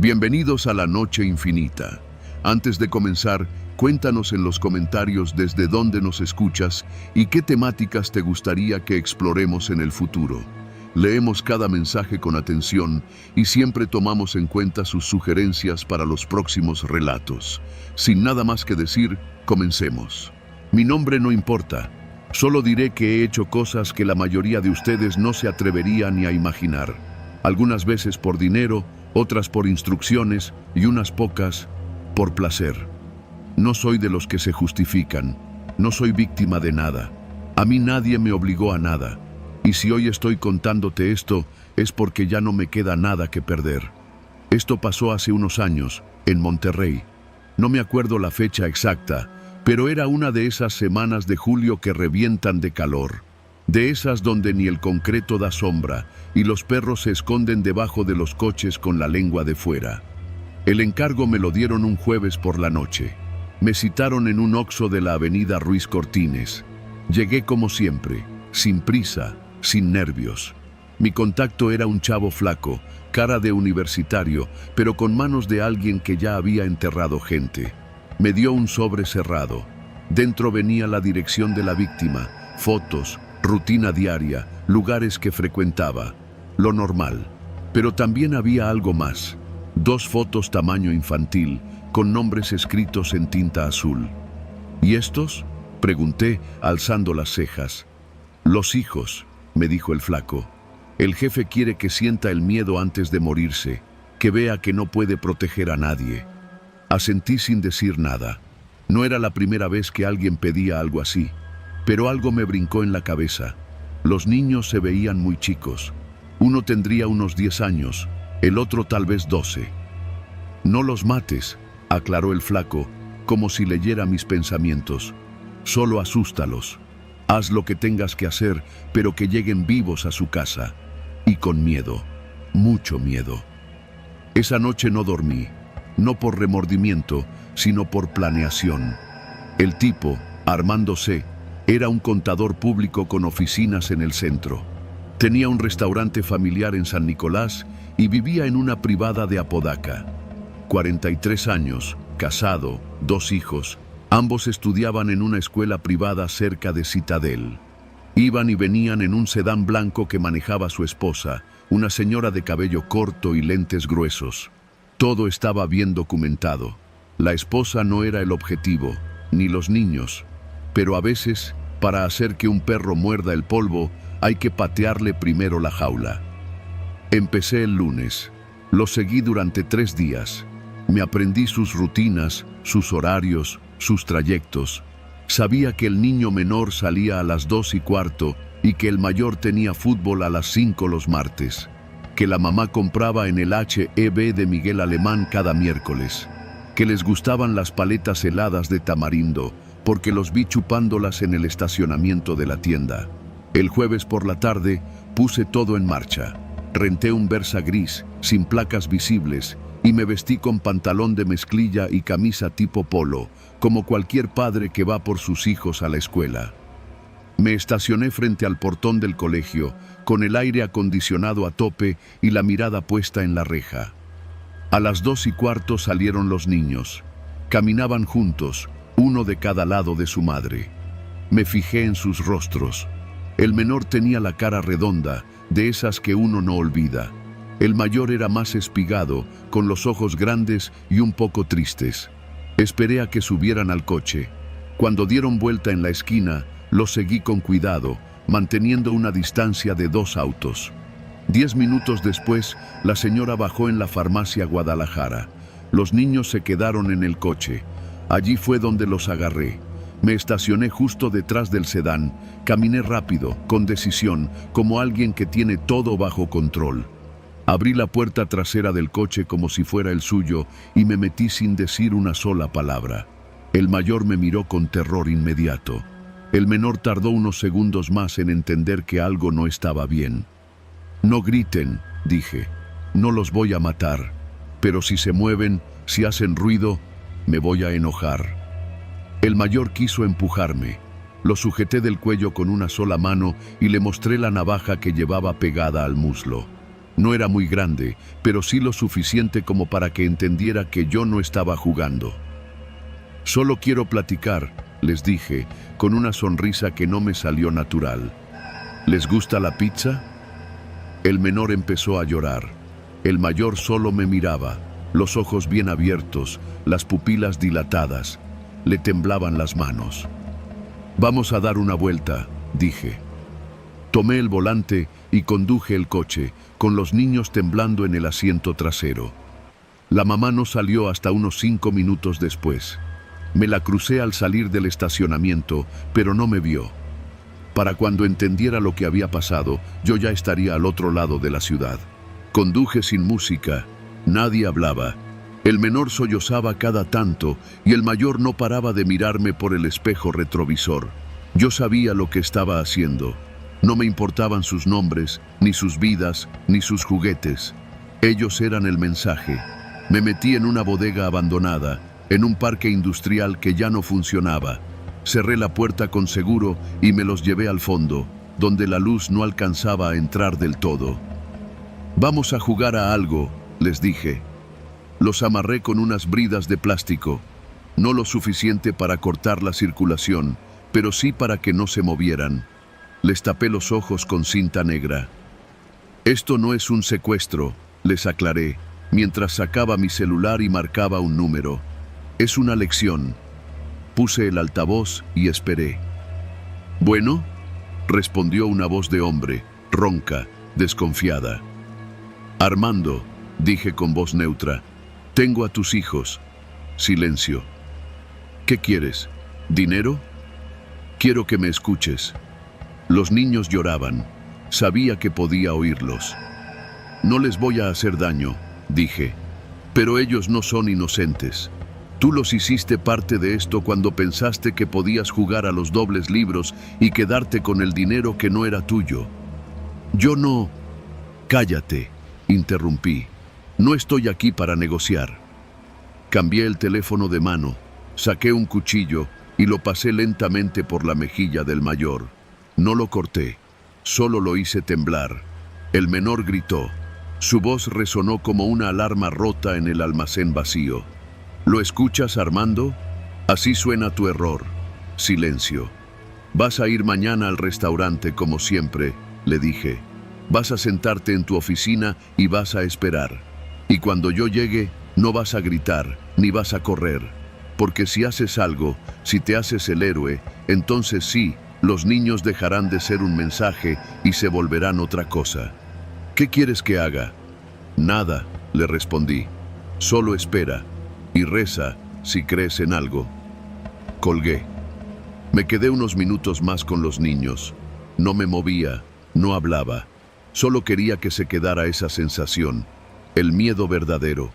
Bienvenidos a la Noche Infinita. Antes de comenzar, cuéntanos en los comentarios desde dónde nos escuchas y qué temáticas te gustaría que exploremos en el futuro. Leemos cada mensaje con atención y siempre tomamos en cuenta sus sugerencias para los próximos relatos. Sin nada más que decir, comencemos. Mi nombre no importa, solo diré que he hecho cosas que la mayoría de ustedes no se atrevería ni a imaginar. Algunas veces por dinero, otras por instrucciones y unas pocas por placer. No soy de los que se justifican, no soy víctima de nada. A mí nadie me obligó a nada. Y si hoy estoy contándote esto, es porque ya no me queda nada que perder. Esto pasó hace unos años, en Monterrey. No me acuerdo la fecha exacta, pero era una de esas semanas de julio que revientan de calor. De esas donde ni el concreto da sombra y los perros se esconden debajo de los coches con la lengua de fuera. El encargo me lo dieron un jueves por la noche. Me citaron en un Oxxo de la avenida Ruiz Cortines. Llegué como siempre, sin prisa, sin nervios. Mi contacto era un chavo flaco, cara de universitario, pero con manos de alguien que ya había enterrado gente. Me dio un sobre cerrado. Dentro venía la dirección de la víctima, fotos, rutina diaria, lugares que frecuentaba, lo normal. Pero también había algo más. 2 fotos tamaño infantil, con nombres escritos en tinta azul. ¿Y estos?, pregunté, alzando las cejas. Los hijos, me dijo el flaco. El jefe quiere que sienta el miedo antes de morirse, que vea que no puede proteger a nadie. Asentí sin decir nada. No era la primera vez que alguien pedía algo así, pero algo me brincó en la cabeza. Los niños se veían muy chicos. Uno tendría unos 10 años, el otro tal vez 12. No los mates, aclaró el flaco, como si leyera mis pensamientos. Solo asústalos. Haz lo que tengas que hacer, pero que lleguen vivos a su casa. Y con miedo, mucho miedo. Esa noche no dormí, no por remordimiento, sino por planeación. El tipo, Armando C., era un contador público con oficinas en el centro. Tenía un restaurante familiar en San Nicolás y vivía en una privada de Apodaca. 43 años, casado, 2 hijos. Ambos estudiaban en una escuela privada cerca de Citadel. Iban y venían en un sedán blanco que manejaba su esposa, una señora de cabello corto y lentes gruesos. Todo estaba bien documentado. La esposa no era el objetivo, ni los niños. Pero a veces, para hacer que un perro muerda el polvo, hay que patearle primero la jaula. Empecé el lunes. Lo seguí durante 3 días. Me aprendí sus rutinas, sus horarios, sus trayectos. Sabía que el niño menor salía a las 2:15 y que el mayor tenía fútbol a las 5 los martes. Que la mamá compraba en el H.E.B. de Miguel Alemán cada miércoles. Que les gustaban las paletas heladas de tamarindo, porque los vi chupándolas en el estacionamiento de la tienda. El jueves por la tarde puse todo en marcha. Renté un Versa gris, sin placas visibles, y me vestí con pantalón de mezclilla y camisa tipo polo, como cualquier padre que va por sus hijos a la escuela. Me estacioné frente al portón del colegio, con el aire acondicionado a tope y la mirada puesta en la reja. A las 2:15 salieron los niños. Caminaban juntos, uno de cada lado de su madre. Me fijé en sus rostros. El menor tenía la cara redonda, de esas que uno no olvida. El mayor era más espigado, con los ojos grandes y un poco tristes. Esperé a que subieran al coche. Cuando dieron vuelta en la esquina, los seguí con cuidado, manteniendo una distancia de 2 autos. 10 minutos después, la señora bajó en la farmacia Guadalajara. Los niños se quedaron en el coche. Allí fue donde los agarré. Me estacioné justo detrás del sedán. Caminé rápido, con decisión, como alguien que tiene todo bajo control. Abrí la puerta trasera del coche como si fuera el suyo y me metí sin decir una sola palabra. El mayor me miró con terror inmediato. El menor tardó unos segundos más en entender que algo no estaba bien. No griten, dije. No los voy a matar. Pero si se mueven, si hacen ruido, me voy a enojar. El mayor quiso empujarme. Lo sujeté del cuello con una sola mano y le mostré la navaja que llevaba pegada al muslo. No era muy grande, pero sí lo suficiente como para que entendiera que yo no estaba jugando. Solo quiero platicar, les dije, con una sonrisa que no me salió natural. ¿Les gusta la pizza? El menor empezó a llorar. El mayor solo me miraba, los ojos bien abiertos, las pupilas dilatadas. Le temblaban las manos. Vamos a dar una vuelta, dije. Tomé el volante y conduje el coche, con los niños temblando en el asiento trasero. La mamá no salió hasta unos 5 minutos después. Me la crucé al salir del estacionamiento, pero no me vio. Para cuando entendiera lo que había pasado, yo ya estaría al otro lado de la ciudad. Conduje sin música, nadie hablaba. El menor sollozaba cada tanto y el mayor no paraba de mirarme por el espejo retrovisor. Yo sabía lo que estaba haciendo. No me importaban sus nombres, ni sus vidas, ni sus juguetes. Ellos eran el mensaje. Me metí en una bodega abandonada, en un parque industrial que ya no funcionaba. Cerré la puerta con seguro y me los llevé al fondo, donde la luz no alcanzaba a entrar del todo. Vamos a jugar a algo, les dije. Los amarré con unas bridas de plástico, no lo suficiente para cortar la circulación, pero sí para que no se movieran. Les tapé los ojos con cinta negra. Esto no es un secuestro, les aclaré, mientras sacaba mi celular y marcaba un número. Es una lección. Puse el altavoz y esperé. ¿Bueno? Respondió una voz de hombre, ronca, desconfiada. Armando, dije con voz neutra, tengo a tus hijos. Silencio. ¿Qué quieres? ¿Dinero? Quiero que me escuches. Los niños lloraban. Sabía que podía oírlos. No les voy a hacer daño, dije. Pero ellos no son inocentes. Tú los hiciste parte de esto cuando pensaste que podías jugar a los dobles libros y quedarte con el dinero que no era tuyo. Yo no... Cállate, interrumpí. No estoy aquí para negociar. Cambié el teléfono de mano, saqué un cuchillo y lo pasé lentamente por la mejilla del mayor. No lo corté, solo lo hice temblar. El menor gritó. Su voz resonó como una alarma rota en el almacén vacío. ¿Lo escuchas, Armando? Así suena tu error. Silencio. Vas a ir mañana al restaurante como siempre, le dije. Vas a sentarte en tu oficina y vas a esperar. Y cuando yo llegue, no vas a gritar, ni vas a correr. Porque si haces algo, si te haces el héroe, entonces sí, los niños dejarán de ser un mensaje y se volverán otra cosa. ¿Qué quieres que haga? Nada, le respondí. Solo espera y reza si crees en algo. Colgué. Me quedé unos minutos más con los niños. No me movía, no hablaba. Solo quería que se quedara esa sensación, el miedo verdadero,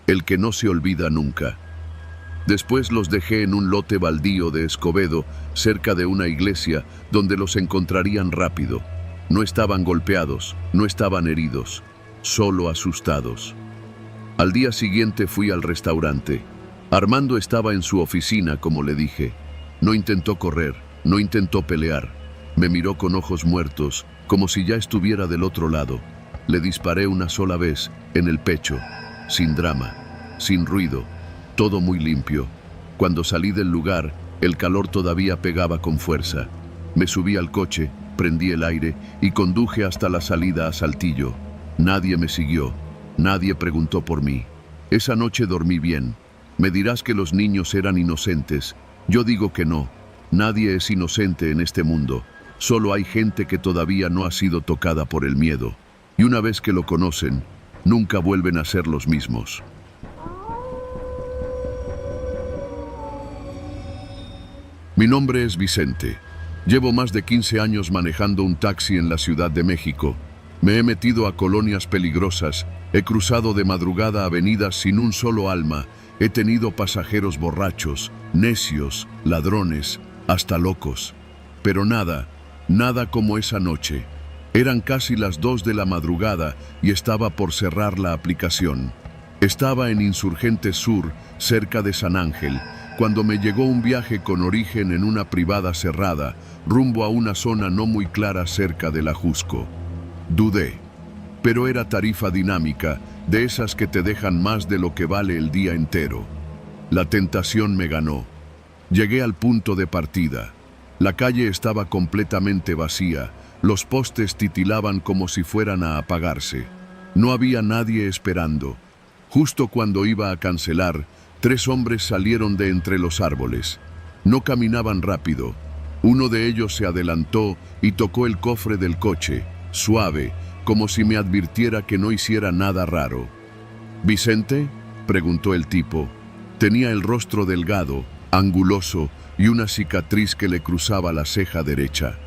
el que no se olvida nunca. Después los dejé en un lote baldío de Escobedo, cerca de una iglesia, donde los encontrarían rápido. No estaban golpeados, no estaban heridos, solo asustados. Al día siguiente fui al restaurante. Armando estaba en su oficina, como le dije. No intentó correr, no intentó pelear. Me miró con ojos muertos, como si ya estuviera del otro lado. Le disparé una sola vez, en el pecho, sin drama, sin ruido. Todo muy limpio. Cuando salí del lugar, el calor todavía pegaba con fuerza. Me subí al coche, prendí el aire y conduje hasta la salida a Saltillo. Nadie me siguió, nadie preguntó por mí. Esa noche dormí bien. Me dirás que los niños eran inocentes. Yo digo que no. Nadie es inocente en este mundo. Solo hay gente que todavía no ha sido tocada por el miedo. Y una vez que lo conocen, nunca vuelven a ser los mismos. Mi nombre es Vicente. Llevo más de 15 años manejando un taxi en la Ciudad de México. Me he metido a colonias peligrosas, he cruzado de madrugada avenidas sin un solo alma, he tenido pasajeros borrachos, necios, ladrones, hasta locos. Pero nada como esa noche. Eran casi las 2 de la madrugada y estaba por cerrar la aplicación. Estaba en Insurgentes Sur, cerca de San Ángel, cuando me llegó un viaje con origen en una privada cerrada, rumbo a una zona no muy clara cerca del Ajusco. Dudé. pero era tarifa dinámica, de esas que te dejan más de lo que vale el día entero. La tentación me ganó. Llegué al punto de partida. La calle estaba completamente vacía, los postes titilaban como si fueran a apagarse. No había nadie esperando. Justo cuando iba a cancelar, 3 hombres salieron de entre los árboles. No caminaban rápido. Uno de ellos se adelantó y tocó el cofre del coche, suave, como si me advirtiera que no hiciera nada raro. «¿Vicente?», preguntó el tipo. Tenía el rostro delgado, anguloso y una cicatriz que le cruzaba la ceja derecha.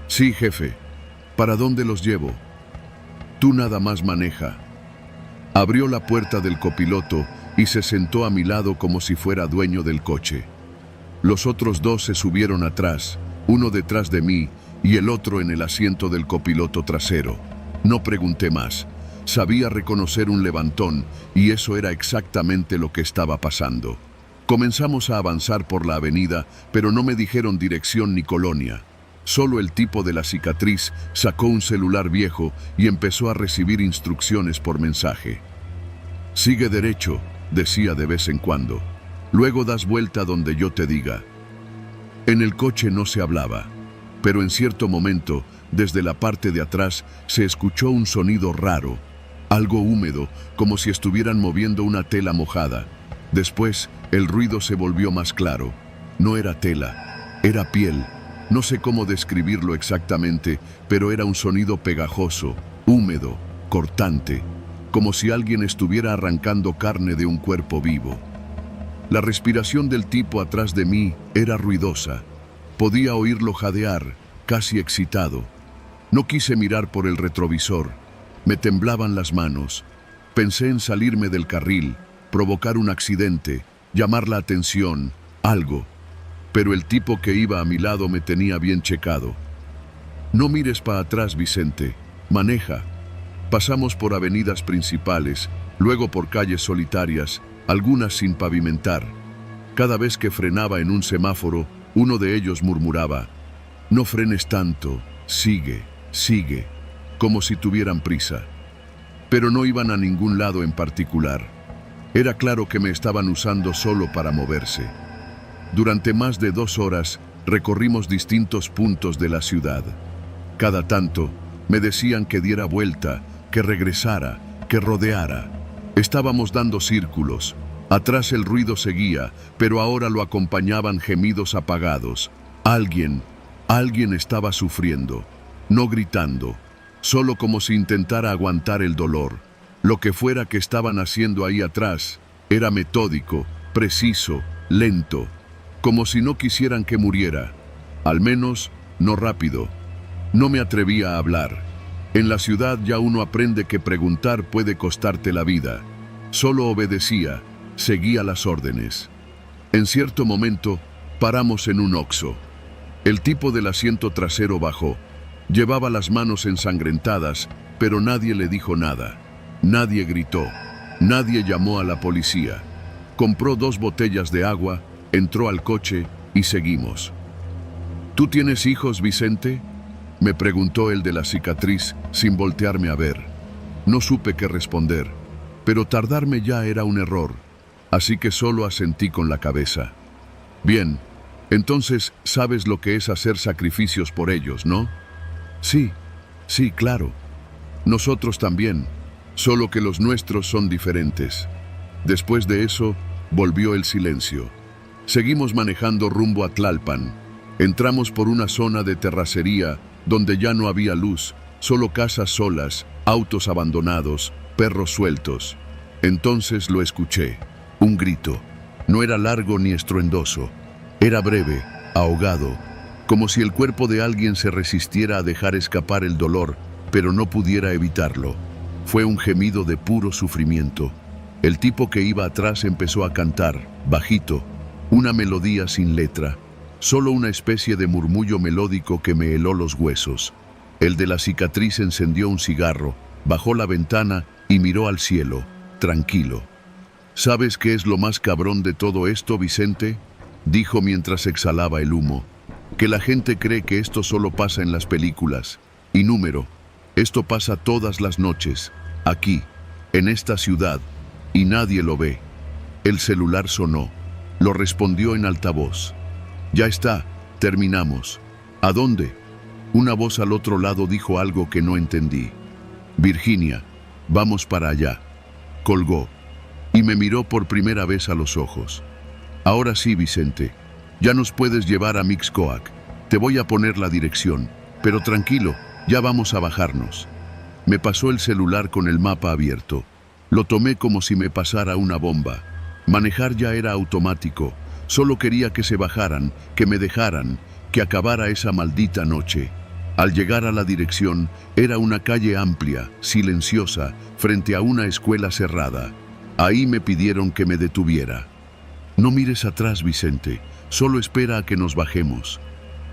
«Sí, jefe. ¿Para dónde los llevo?» «Tú nada más maneja». Abrió la puerta del copiloto y se sentó a mi lado como si fuera dueño del coche. Los otros 2 se subieron atrás, uno detrás de mí y el otro en el asiento del copiloto trasero. No pregunté más. Sabía reconocer un levantón y eso era exactamente lo que estaba pasando. Comenzamos a avanzar por la avenida, pero no me dijeron dirección ni colonia. Solo el tipo de la cicatriz sacó un celular viejo y empezó a recibir instrucciones por mensaje. «Sigue derecho», decía de vez en cuando. «Luego das vuelta donde yo te diga». En el coche no se hablaba, pero en cierto momento, desde la parte de atrás, se escuchó un sonido raro, algo húmedo, como si estuvieran moviendo una tela mojada. Después, el ruido se volvió más claro. No era tela, era piel. No sé cómo describirlo exactamente, pero era un sonido pegajoso, húmedo, cortante, como si alguien estuviera arrancando carne de un cuerpo vivo. La respiración del tipo atrás de mí era ruidosa. Podía oírlo jadear, casi excitado. No quise mirar por el retrovisor. Me temblaban las manos. Pensé en salirme del carril, provocar un accidente, llamar la atención, algo. Pero el tipo que iba a mi lado me tenía bien checado. «No mires para atrás, Vicente. Maneja». Pasamos por avenidas principales, luego por calles solitarias, algunas sin pavimentar. Cada vez que frenaba en un semáforo, uno de ellos murmuraba: «No frenes tanto, sigue, sigue», como si tuvieran prisa. Pero no iban a ningún lado en particular. Era claro que me estaban usando solo para moverse. Durante más de 2 horas recorrimos distintos puntos de la ciudad. Cada tanto me decían que diera vuelta, que regresara, que rodeara. Estábamos dando círculos. Atrás el ruido seguía, pero ahora lo acompañaban gemidos apagados. Alguien estaba sufriendo, no gritando, solo como si intentara aguantar el dolor. Lo que fuera que estaban haciendo ahí atrás era metódico, preciso, lento, como si no quisieran que muriera. Al menos, no rápido. No me atrevía a hablar. En la ciudad ya uno aprende que preguntar puede costarte la vida. Solo obedecía, seguía las órdenes. En cierto momento, paramos en un Oxxo. El tipo del asiento trasero bajó. Llevaba las manos ensangrentadas, pero nadie le dijo nada. Nadie gritó. Nadie llamó a la policía. Compró 2 botellas de agua, entró al coche y seguimos. «¿Tú tienes hijos, Vicente?», me preguntó el de la cicatriz sin voltearme a ver. No supe qué responder, pero tardarme ya era un error, así que solo asentí con la cabeza. «Bien, entonces sabes lo que es hacer sacrificios por ellos, ¿no?» «Sí, sí, claro. Nosotros también, solo que los nuestros son diferentes». Después de eso, volvió el silencio. Seguimos manejando rumbo a Tlalpan. Entramos por una zona de terracería donde ya no había luz, solo casas solas, autos abandonados, perros sueltos. Entonces lo escuché, un grito. No era largo ni estruendoso, era breve, ahogado, como si el cuerpo de alguien se resistiera a dejar escapar el dolor, pero no pudiera evitarlo. Fue un gemido de puro sufrimiento. El tipo que iba atrás empezó a cantar, bajito, una melodía sin letra, solo una especie de murmullo melódico que me heló los huesos. El de la cicatriz encendió un cigarro, bajó la ventana y miró al cielo, tranquilo. «¿Sabes qué es lo más cabrón de todo esto, Vicente?», dijo mientras exhalaba el humo. «Que la gente cree que esto solo pasa en las películas. Y número, Esto pasa todas las noches, aquí, en esta ciudad, y nadie lo ve. El celular sonó. Lo respondió en altavoz. Ya está, terminamos. ¿A dónde? Una voz al otro lado dijo algo que no entendí. Virginia, vamos para allá. Colgó y me miró por primera vez a los ojos. Ahora sí, Vicente, ya nos puedes llevar a Mixcoac. Te voy a poner la dirección, pero tranquilo, ya vamos a bajarnos. Me pasó el celular con el mapa abierto. Lo tomé como si me pasara una bomba. Manejar ya era automático. Solo quería que se bajaran, que me dejaran, que acabara esa maldita noche. Al llegar a la dirección, era una calle amplia, silenciosa, frente a una escuela cerrada. Ahí me pidieron que me detuviera. No mires atrás, Vicente, solo espera a que nos bajemos.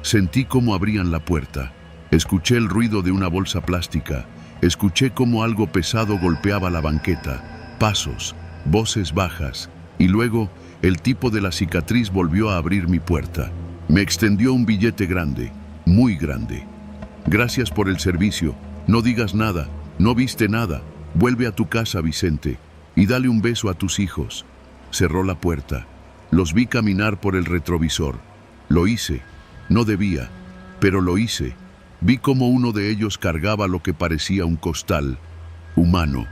Sentí cómo abrían la puerta. Escuché el ruido de una bolsa plástica. Escuché cómo algo pesado golpeaba la banqueta. Pasos, voces bajas. Y luego, el tipo de la cicatriz volvió a abrir mi puerta. Me extendió un billete grande, muy grande. Gracias por el servicio. No digas nada, no viste nada. Vuelve a tu casa, Vicente, y dale un beso a tus hijos. Cerró la puerta. Los vi caminar por el retrovisor. Lo hice. No debía, pero lo hice. Vi cómo uno de ellos cargaba lo que parecía un costal. Humano.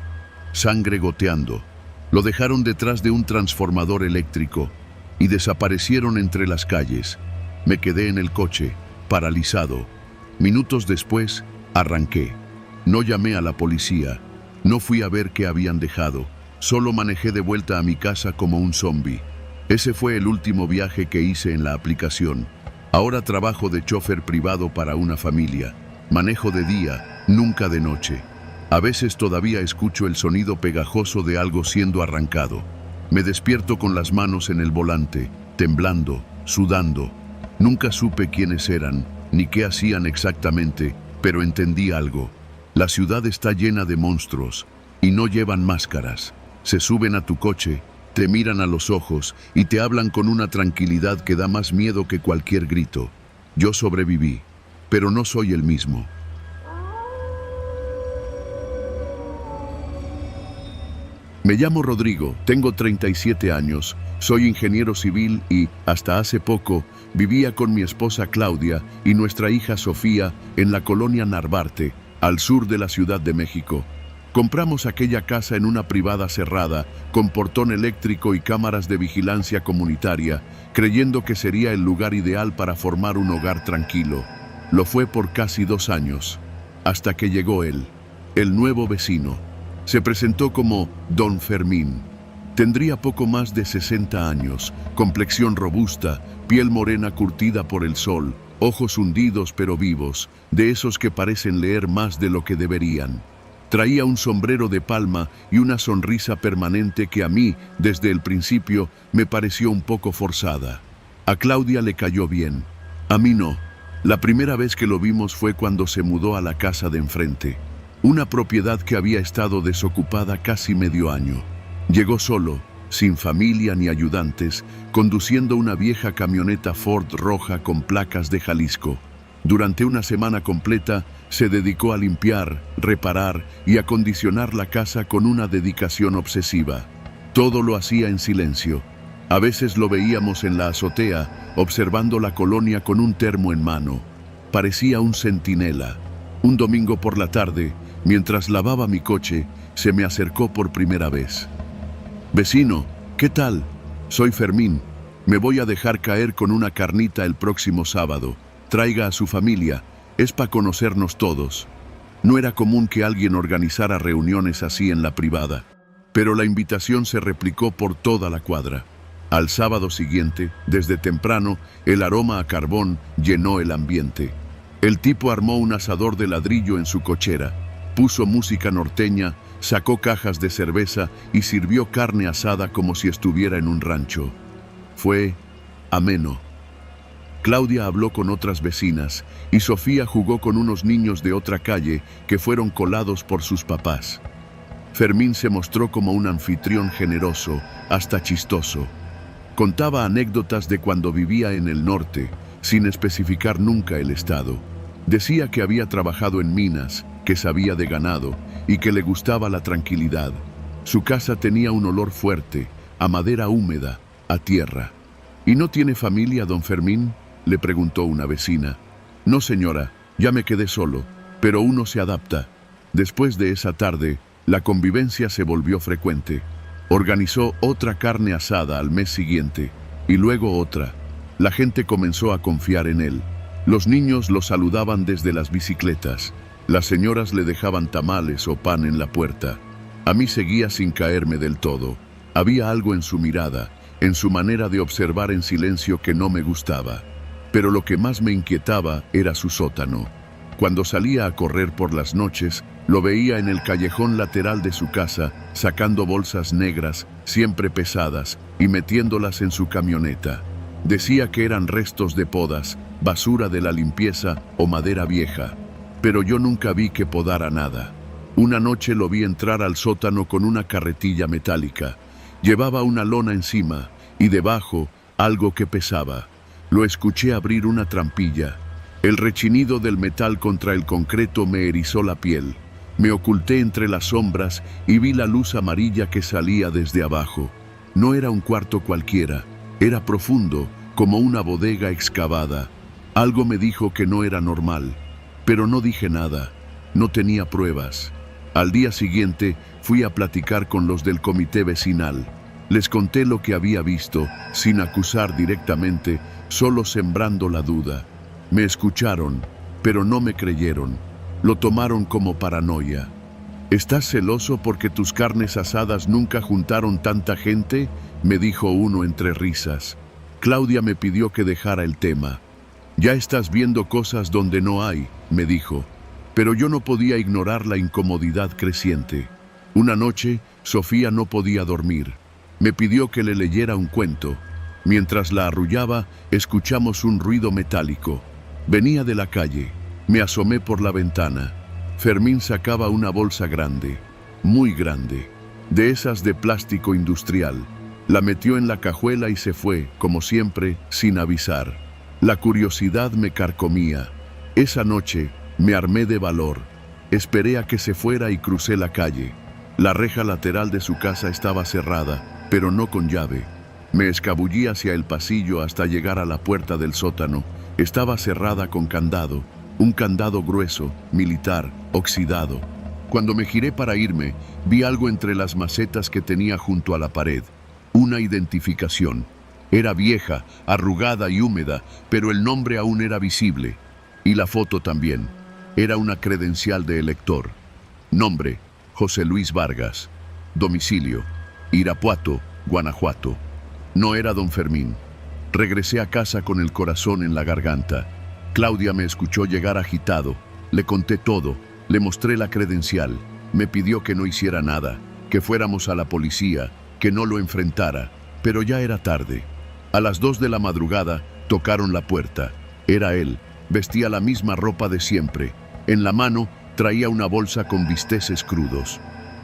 Sangre goteando. Lo dejaron detrás de un transformador eléctrico y desaparecieron entre las calles. Me quedé en el coche, paralizado. Minutos después, arranqué. No llamé a la policía. No fui a ver qué habían dejado. Solo manejé de vuelta a mi casa como un zombi. Ese fue el último viaje que hice en la aplicación. Ahora trabajo de chofer privado para una familia. Manejo de día, nunca de noche. A veces todavía escucho el sonido pegajoso de algo siendo arrancado. Me despierto con las manos en el volante, temblando, sudando. Nunca supe quiénes eran, ni qué hacían exactamente, pero entendí algo. La ciudad está llena de monstruos, y no llevan máscaras. Se suben a tu coche, te miran a los ojos y te hablan con una tranquilidad que da más miedo que cualquier grito. Yo sobreviví, pero no soy el mismo. Me llamo Rodrigo, tengo 37 años, soy ingeniero civil y, hasta hace poco, vivía con mi esposa Claudia y nuestra hija Sofía en la colonia Narvarte, al sur de la Ciudad de México. Compramos aquella casa en una privada cerrada, con portón eléctrico y cámaras de vigilancia comunitaria, creyendo que sería el lugar ideal para formar un hogar tranquilo. Lo fue por casi 2 años, hasta que llegó él, el nuevo vecino. Se presentó como Don Fermín. Tendría poco más de 60 años, complexión robusta, piel morena curtida por el sol, ojos hundidos pero vivos, de esos que parecen leer más de lo que deberían. Traía un sombrero de palma y una sonrisa permanente que a mí, desde el principio, me pareció un poco forzada. A Claudia le cayó bien, a mí no. La primera vez que lo vimos fue cuando se mudó a la casa de enfrente. Una propiedad que había estado desocupada casi medio año. Llegó solo, sin familia ni ayudantes, conduciendo una vieja camioneta Ford roja con placas de Jalisco. Durante una semana completa, se dedicó a limpiar, reparar y acondicionar la casa con una dedicación obsesiva. Todo lo hacía en silencio. A veces lo veíamos en la azotea, observando la colonia con un termo en mano. Parecía un centinela. Un domingo por la tarde, mientras lavaba mi coche, se me acercó por primera vez. «Vecino, ¿qué tal? Soy Fermín. Me voy a dejar caer con una carnita el próximo sábado. Traiga a su familia. Es para conocernos todos». No era común que alguien organizara reuniones así en la privada, pero la invitación se replicó por toda la cuadra. Al sábado siguiente, desde temprano, el aroma a carbón llenó el ambiente. El tipo armó un asador de ladrillo en su cochera. Puso música norteña, sacó cajas de cerveza y sirvió carne asada como si estuviera en un rancho. Fue ameno. Claudia habló con otras vecinas y Sofía jugó con unos niños de otra calle que fueron colados por sus papás. Fermín se mostró como un anfitrión generoso, hasta chistoso. Contaba anécdotas de cuando vivía en el norte, sin especificar nunca el estado. Decía que había trabajado en minas, que sabía de ganado y que le gustaba la tranquilidad. Su casa tenía un olor fuerte, a madera húmeda, a tierra. ¿Y no tiene familia, don Fermín?, le preguntó una vecina. No, señora, ya me quedé solo, pero uno se adapta. Después de esa tarde, la convivencia se volvió frecuente. Organizó otra carne asada al mes siguiente, y luego otra. La gente comenzó a confiar en él. Los niños lo saludaban desde las bicicletas. Las señoras le dejaban tamales o pan en la puerta. A mí seguía sin caerme del todo. Había algo en su mirada, en su manera de observar en silencio que no me gustaba. Pero lo que más me inquietaba era su sótano. Cuando salía a correr por las noches, lo veía en el callejón lateral de su casa, sacando bolsas negras, siempre pesadas, y metiéndolas en su camioneta. Decía que eran restos de podas, basura de la limpieza o madera vieja. Pero yo nunca vi que podara nada. Una noche lo vi entrar al sótano con una carretilla metálica. Llevaba una lona encima, y debajo, algo que pesaba. Lo escuché abrir una trampilla. El rechinido del metal contra el concreto me erizó la piel. Me oculté entre las sombras y vi la luz amarilla que salía desde abajo. No era un cuarto cualquiera, era profundo, como una bodega excavada. Algo me dijo que no era normal, pero no dije nada, no tenía pruebas. Al día siguiente fui a platicar con los del comité vecinal. Les conté lo que había visto, sin acusar directamente, solo sembrando la duda. Me escucharon, pero no me creyeron. Lo tomaron como paranoia. ¿Estás celoso porque tus carnes asadas nunca juntaron tanta gente?, me dijo uno entre risas. Claudia me pidió que dejara el tema. Ya estás viendo cosas donde no hay, me dijo. Pero yo no podía ignorar la incomodidad creciente. Una noche, Sofía no podía dormir. Me pidió que le leyera un cuento. Mientras la arrullaba, escuchamos un ruido metálico. Venía de la calle. Me asomé por la ventana. Fermín sacaba una bolsa grande, muy grande, de esas de plástico industrial. La metió en la cajuela y se fue, como siempre, sin avisar. La curiosidad me carcomía. Esa noche me armé de valor. Esperé a que se fuera y crucé la calle. La reja lateral de su casa estaba cerrada, pero no con llave. Me escabullí hacia el pasillo hasta llegar a la puerta del sótano. Estaba cerrada con candado, un candado grueso, militar, oxidado. Cuando me giré para irme, vi algo entre las macetas que tenía junto a la pared. Una identificación. Era vieja, arrugada y húmeda, pero el nombre aún era visible. Y la foto también. Era una credencial de elector. Nombre: José Luis Vargas. Domicilio: Irapuato, Guanajuato. No era don Fermín. Regresé a casa con el corazón en la garganta. Claudia me escuchó llegar agitado. Le conté todo, le mostré la credencial. Me pidió que no hiciera nada, que fuéramos a la policía, que no lo enfrentara, pero ya era tarde. A las 2 de la madrugada tocaron la puerta. Era él, vestía la misma ropa de siempre. En la mano traía una bolsa con bisteces crudos.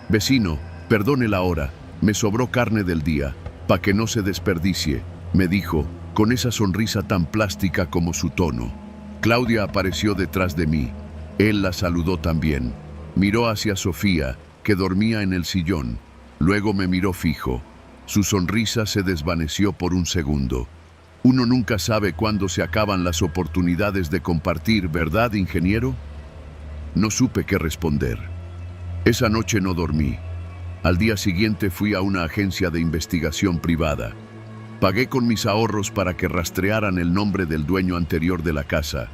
Vecino, perdone la hora, me sobró carne del día, pa' que no se desperdicie, me dijo, con esa sonrisa tan plástica como su tono. Claudia apareció detrás de mí. Él la saludó también. Miró hacia Sofía, que dormía en el sillón. Luego me miró fijo. Su sonrisa se desvaneció por un segundo. Uno nunca sabe cuándo se acaban las oportunidades de compartir, ¿verdad, ingeniero? No supe qué responder. Esa noche no dormí. Al día siguiente fui a una agencia de investigación privada. Pagué con mis ahorros para que rastrearan el nombre del dueño anterior de la casa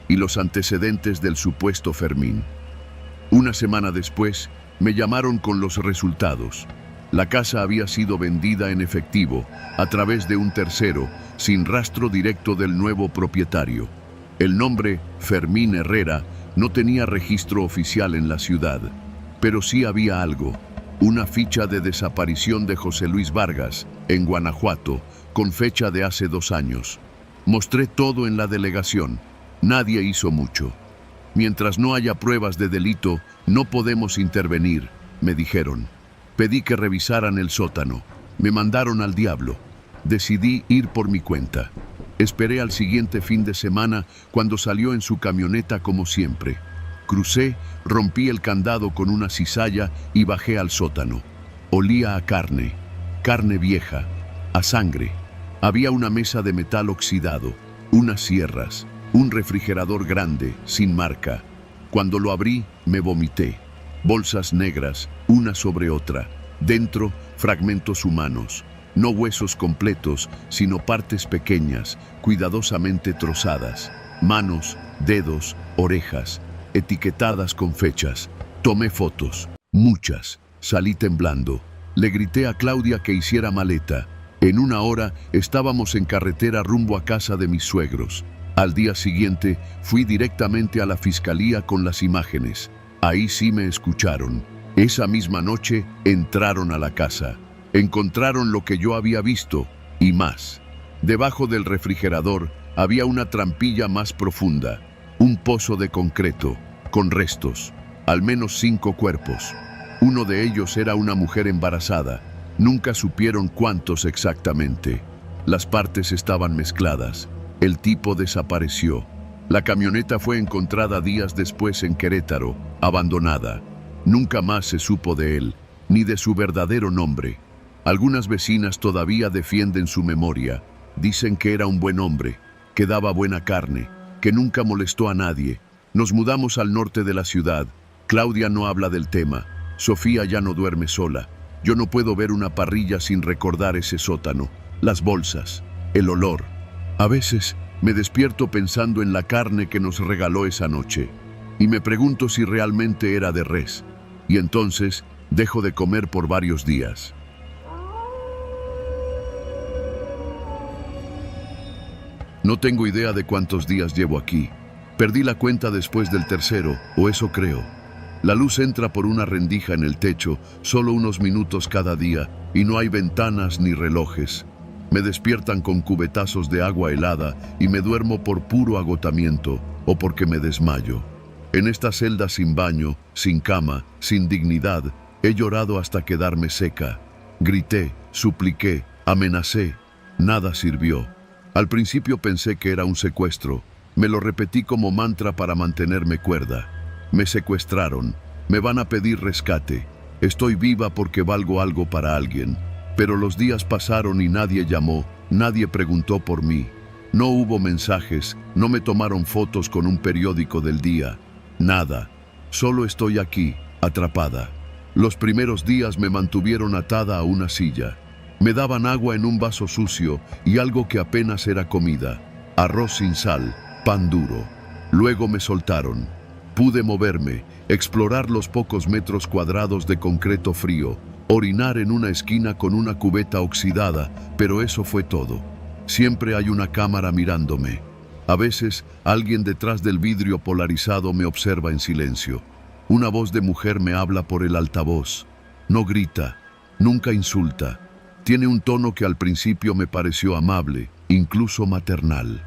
y los antecedentes del supuesto Fermín. Una semana después, me llamaron con los resultados. La casa había sido vendida en efectivo, a través de un tercero, sin rastro directo del nuevo propietario. El nombre, Fermín Herrera, no tenía registro oficial en la ciudad, pero sí había algo: una ficha de desaparición de José Luis Vargas, en Guanajuato, con fecha de hace 2 años. Mostré todo en la delegación. Nadie hizo mucho. Mientras no haya pruebas de delito, no podemos intervenir, me dijeron. Pedí que revisaran el sótano. Me mandaron al diablo. Decidí ir por mi cuenta. Esperé al siguiente fin de semana, cuando salió en su camioneta como siempre. Crucé, rompí el candado con una cizalla y bajé al sótano. Olía a carne, carne vieja, a sangre. Había una mesa de metal oxidado, unas sierras, un refrigerador grande, sin marca. Cuando lo abrí, me vomité. Bolsas negras, una sobre otra. Dentro, fragmentos humanos. No huesos completos, sino partes pequeñas, cuidadosamente trozadas. Manos, dedos, orejas, etiquetadas con fechas. Tomé fotos, muchas. Salí temblando. Le grité a Claudia que hiciera maleta. En una hora estábamos en carretera rumbo a casa de mis suegros. Al día siguiente fui directamente a la fiscalía con las imágenes. Ahí sí me escucharon. Esa misma noche entraron a la casa. Encontraron lo que yo había visto y más. Debajo del refrigerador había una trampilla más profunda, un pozo de concreto, con restos, al menos 5 cuerpos. Uno de ellos era una mujer embarazada. Nunca supieron cuántos exactamente. Las partes estaban mezcladas. El tipo desapareció. La camioneta fue encontrada días después en Querétaro, abandonada. Nunca más se supo de él, ni de su verdadero nombre. Algunas vecinas todavía defienden su memoria. Dicen que era un buen hombre, que daba buena carne, que nunca molestó a nadie. Nos mudamos al norte de la ciudad. Claudia no habla del tema. Sofía ya no duerme sola. Yo no puedo ver una parrilla sin recordar ese sótano, las bolsas, el olor. A veces me despierto pensando en la carne que nos regaló esa noche y me pregunto si realmente era de res. Y entonces dejo de comer por varios días. No tengo idea de cuántos días llevo aquí. Perdí la cuenta después del tercero, o eso creo. La luz entra por una rendija en el techo, solo unos minutos cada día, y no hay ventanas ni relojes. Me despiertan con cubetazos de agua helada y me duermo por puro agotamiento o porque me desmayo. En esta celda sin baño, sin cama, sin dignidad, he llorado hasta quedarme seca. Grité, supliqué, amenacé. Nada sirvió. Al principio pensé que era un secuestro. Me lo repetí como mantra para mantenerme cuerda. Me secuestraron. Me van a pedir rescate. Estoy viva porque valgo algo para alguien. Pero los días pasaron y nadie llamó, nadie preguntó por mí. No hubo mensajes, no me tomaron fotos con un periódico del día. Nada. Solo estoy aquí, atrapada. Los primeros días me mantuvieron atada a una silla. Me daban agua en un vaso sucio y algo que apenas era comida. Arroz sin sal, pan duro. Luego me soltaron. Pude moverme, explorar los pocos metros cuadrados de concreto frío, orinar en una esquina con una cubeta oxidada, pero eso fue todo. Siempre hay una cámara mirándome. A veces, alguien detrás del vidrio polarizado me observa en silencio. Una voz de mujer me habla por el altavoz. No grita, nunca insulta. Tiene un tono que al principio me pareció amable, incluso maternal.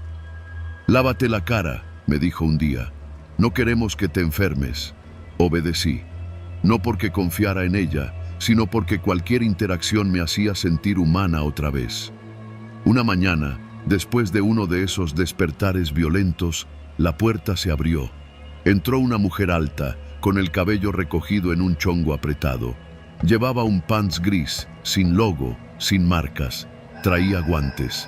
«Lávate la cara», me dijo un día. «No queremos que te enfermes». Obedecí. No porque confiara en ella, sino porque cualquier interacción me hacía sentir humana otra vez. Una mañana, después de uno de esos despertares violentos, la puerta se abrió. Entró una mujer alta, con el cabello recogido en un chongo apretado. Llevaba un pants gris, sin logo, sin marcas. Traía guantes.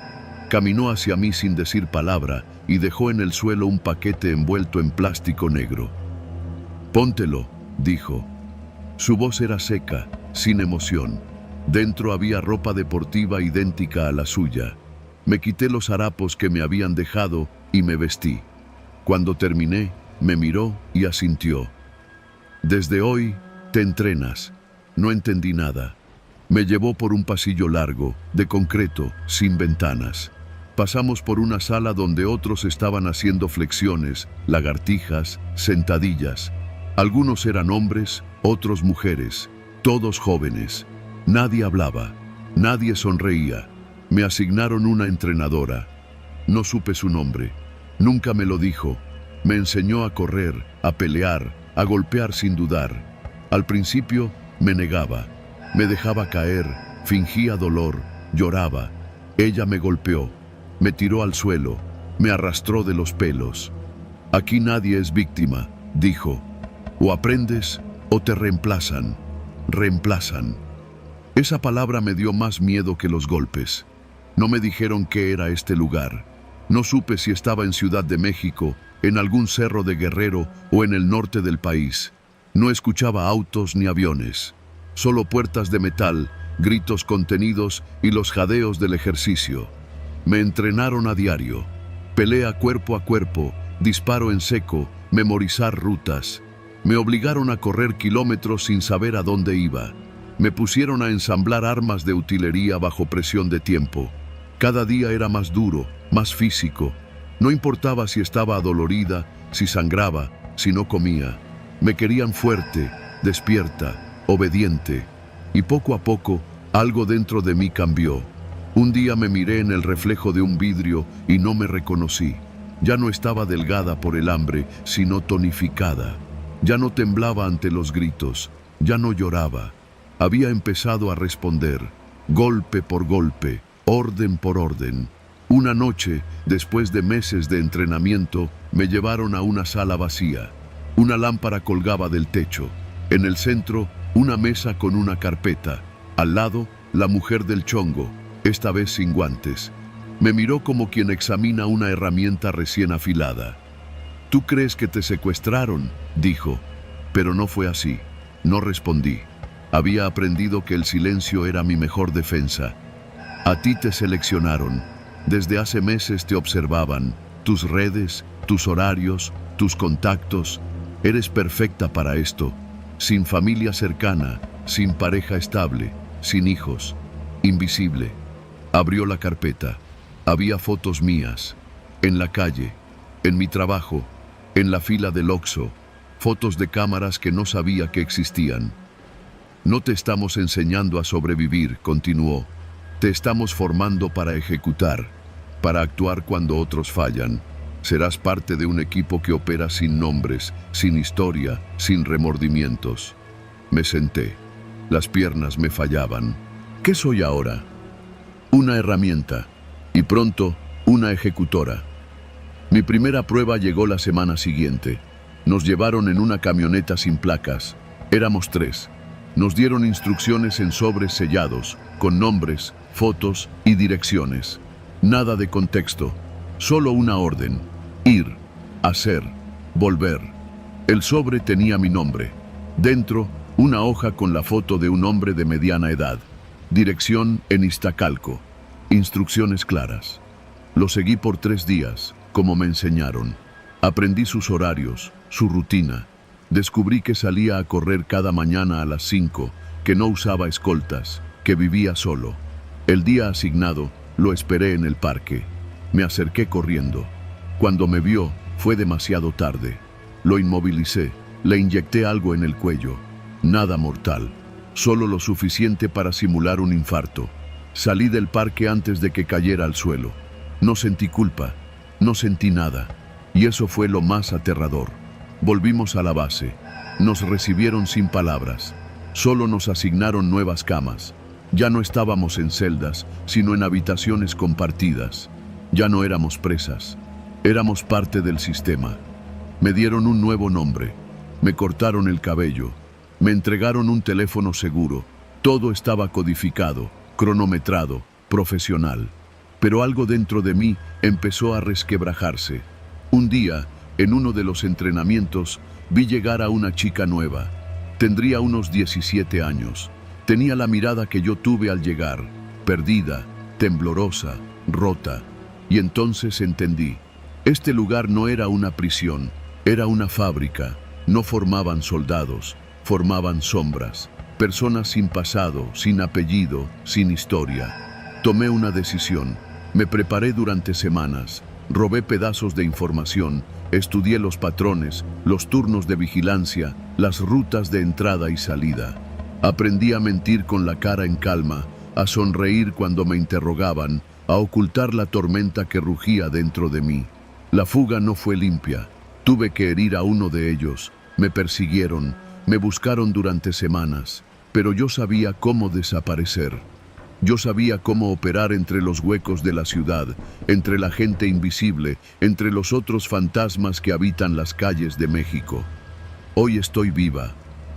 Caminó hacia mí sin decir palabra y dejó en el suelo un paquete envuelto en plástico negro. «Póntelo», dijo. Su voz era seca, sin emoción. Dentro había ropa deportiva idéntica a la suya. Me quité los harapos que me habían dejado y me vestí. Cuando terminé, me miró y asintió. «Desde hoy te entrenas». No entendí nada. Me llevó por un pasillo largo, de concreto, sin ventanas. Pasamos por una sala donde otros estaban haciendo flexiones, lagartijas, sentadillas. Algunos eran hombres, otros mujeres, todos jóvenes. Nadie hablaba, nadie sonreía. Me asignaron una entrenadora. No supe su nombre. Nunca me lo dijo. Me enseñó a correr, a pelear, a golpear sin dudar. Al principio me negaba. Me dejaba caer, fingía dolor, lloraba. Ella me golpeó, me tiró al suelo, me arrastró de los pelos. Aquí nadie es víctima, dijo. O aprendes o te reemplazan. Reemplazan. Esa palabra me dio más miedo que los golpes. No me dijeron qué era este lugar. No supe si estaba en Ciudad de México, en algún cerro de Guerrero o en el norte del país. No escuchaba autos ni aviones. Solo puertas de metal, gritos contenidos y los jadeos del ejercicio. Me entrenaron a diario. Pelea cuerpo a cuerpo, disparo en seco, memorizar rutas. Me obligaron a correr kilómetros sin saber a dónde iba. Me pusieron a ensamblar armas de utilería bajo presión de tiempo. Cada día era más duro, más físico. No importaba si estaba adolorida, si sangraba, si no comía. Me querían fuerte, despierta, obediente. Y poco a poco, algo dentro de mí cambió. Un día me miré en el reflejo de un vidrio y no me reconocí. Ya no estaba delgada por el hambre, sino tonificada. Ya no temblaba ante los gritos, ya no lloraba. Había empezado a responder, golpe por golpe, orden por orden. Una noche, después de meses de entrenamiento, me llevaron a una sala vacía. Una lámpara colgaba del techo. En el centro, una mesa con una carpeta. Al lado, la mujer del chongo, esta vez sin guantes. Me miró como quien examina una herramienta recién afilada. «¿Tú crees que te secuestraron?», dijo. Pero no fue así. No respondí. Había aprendido que el silencio era mi mejor defensa. A ti te seleccionaron. Desde hace meses te observaban. Tus redes, tus horarios, tus contactos. Eres perfecta para esto. Sin familia cercana, sin pareja estable, sin hijos. Invisible. Abrió la carpeta. Había fotos mías. En la calle, en mi trabajo, en la fila del Oxxo. Fotos de cámaras que no sabía que existían. No te estamos enseñando a sobrevivir, continuó. Te estamos formando para ejecutar, para actuar cuando otros fallan. Serás parte de un equipo que opera sin nombres, sin historia, sin remordimientos. Me senté. Las piernas me fallaban. ¿Qué soy ahora? Una herramienta. Y pronto, una ejecutora. Mi primera prueba llegó la semana siguiente. Nos llevaron en una camioneta sin placas. Éramos 3. Nos dieron instrucciones en sobres sellados, con nombres, fotos y direcciones. Nada de contexto, solo una orden: ir, hacer, volver. El sobre tenía mi nombre. Dentro, una hoja con la foto de un hombre de mediana edad. Dirección en Iztacalco. Instrucciones claras. Lo seguí por 3 días, como me enseñaron. Aprendí sus horarios, su rutina. Descubrí que salía a correr cada mañana a las 5, que no usaba escoltas, que vivía solo. El día asignado, lo esperé en el parque. Me acerqué corriendo. Cuando me vio, fue demasiado tarde. Lo inmovilicé, le inyecté algo en el cuello. Nada mortal, solo lo suficiente para simular un infarto. Salí del parque antes de que cayera al suelo. No sentí culpa, no sentí nada. Y eso fue lo más aterrador. Volvimos a la base. Nos recibieron sin palabras. Solo nos asignaron nuevas camas. Ya no estábamos en celdas, sino en habitaciones compartidas. Ya no éramos presas. Éramos parte del sistema. Me dieron un nuevo nombre. Me cortaron el cabello. Me entregaron un teléfono seguro. Todo estaba codificado, cronometrado, profesional. Pero algo dentro de mí empezó a resquebrajarse. Un día, en uno de los entrenamientos, vi llegar a una chica nueva. Tendría unos 17 años. Tenía la mirada que yo tuve al llegar, perdida, temblorosa, rota. Y entonces entendí. Este lugar no era una prisión, era una fábrica. No formaban soldados, formaban sombras. Personas sin pasado, sin apellido, sin historia. Tomé una decisión. Me preparé durante semanas. Robé pedazos de información, estudié los patrones, los turnos de vigilancia, las rutas de entrada y salida. Aprendí a mentir con la cara en calma, a sonreír cuando me interrogaban, a ocultar la tormenta que rugía dentro de mí. La fuga no fue limpia. Tuve que herir a uno de ellos. Me persiguieron, me buscaron durante semanas, pero yo sabía cómo desaparecer. Yo sabía cómo operar entre los huecos de la ciudad, entre la gente invisible, entre los otros fantasmas que habitan las calles de México. Hoy estoy viva.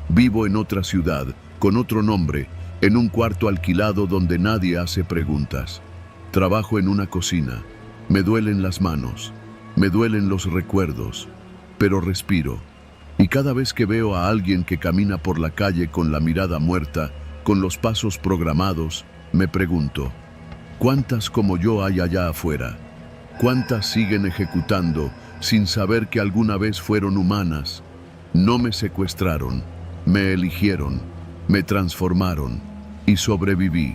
Vivo en otra ciudad, con otro nombre, en un cuarto alquilado donde nadie hace preguntas. Trabajo en una cocina. Me duelen las manos. Me duelen los recuerdos. Pero respiro. Y cada vez que veo a alguien que camina por la calle con la mirada muerta, con los pasos programados, me pregunto, ¿cuántas como yo hay allá afuera? ¿Cuántas siguen ejecutando sin saber que alguna vez fueron humanas? No me secuestraron, me eligieron, me transformaron y sobreviví.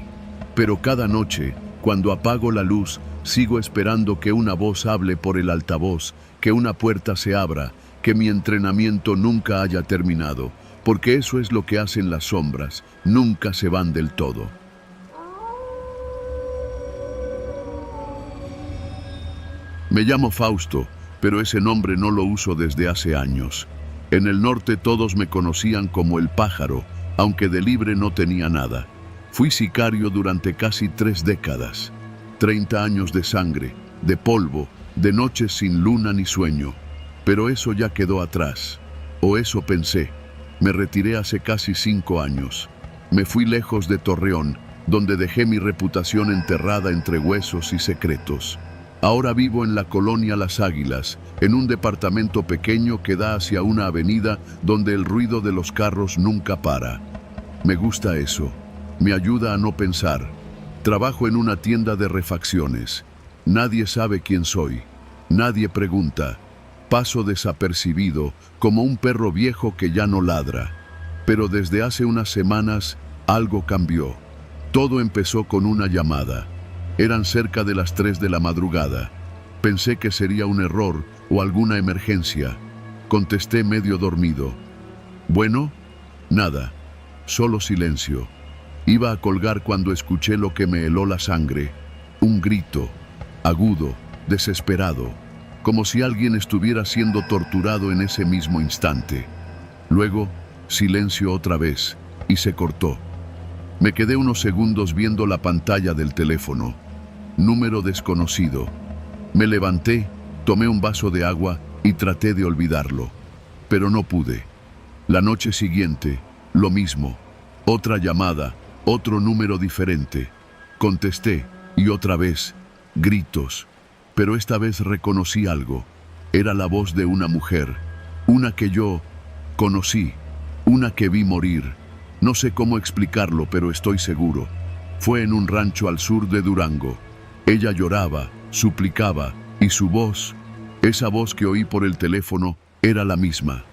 Pero cada noche, cuando apago la luz, sigo esperando que una voz hable por el altavoz, que una puerta se abra, que mi entrenamiento nunca haya terminado, porque eso es lo que hacen las sombras, nunca se van del todo. Me llamo Fausto, pero ese nombre no lo uso desde hace años. En el norte todos me conocían como el pájaro, aunque de libre no tenía nada. Fui sicario durante casi 3 décadas. 30 años de sangre, de polvo, de noches sin luna ni sueño. Pero eso ya quedó atrás. O eso pensé. Me retiré hace casi 5 años. Me fui lejos de Torreón, donde dejé mi reputación enterrada entre huesos y secretos. Ahora vivo en la colonia Las Águilas, en un departamento pequeño que da hacia una avenida donde el ruido de los carros nunca para. Me gusta eso. Me ayuda a no pensar. Trabajo en una tienda de refacciones. Nadie sabe quién soy. Nadie pregunta. Paso desapercibido, como un perro viejo que ya no ladra. Pero desde hace unas semanas, algo cambió. Todo empezó con una llamada. Eran cerca de las 3 de la madrugada. Pensé que sería un error o alguna emergencia. Contesté medio dormido. Bueno, nada, solo silencio. Iba a colgar cuando escuché lo que me heló la sangre. Un grito, agudo, desesperado, como si alguien estuviera siendo torturado en ese mismo instante. Luego, silencio otra vez, y se cortó. Me quedé unos segundos viendo la pantalla del teléfono. Número desconocido. Me levanté, tomé un vaso de agua y traté de olvidarlo. Pero no pude. La noche siguiente, lo mismo. Otra llamada, otro número diferente. Contesté y otra vez, gritos. Pero esta vez reconocí algo. Era la voz de una mujer. Una que yo conocí. Una que vi morir. No sé cómo explicarlo, pero estoy seguro. Fue en un rancho al sur de Durango. Ella lloraba, suplicaba, y su voz, esa voz que oí por el teléfono, era la misma.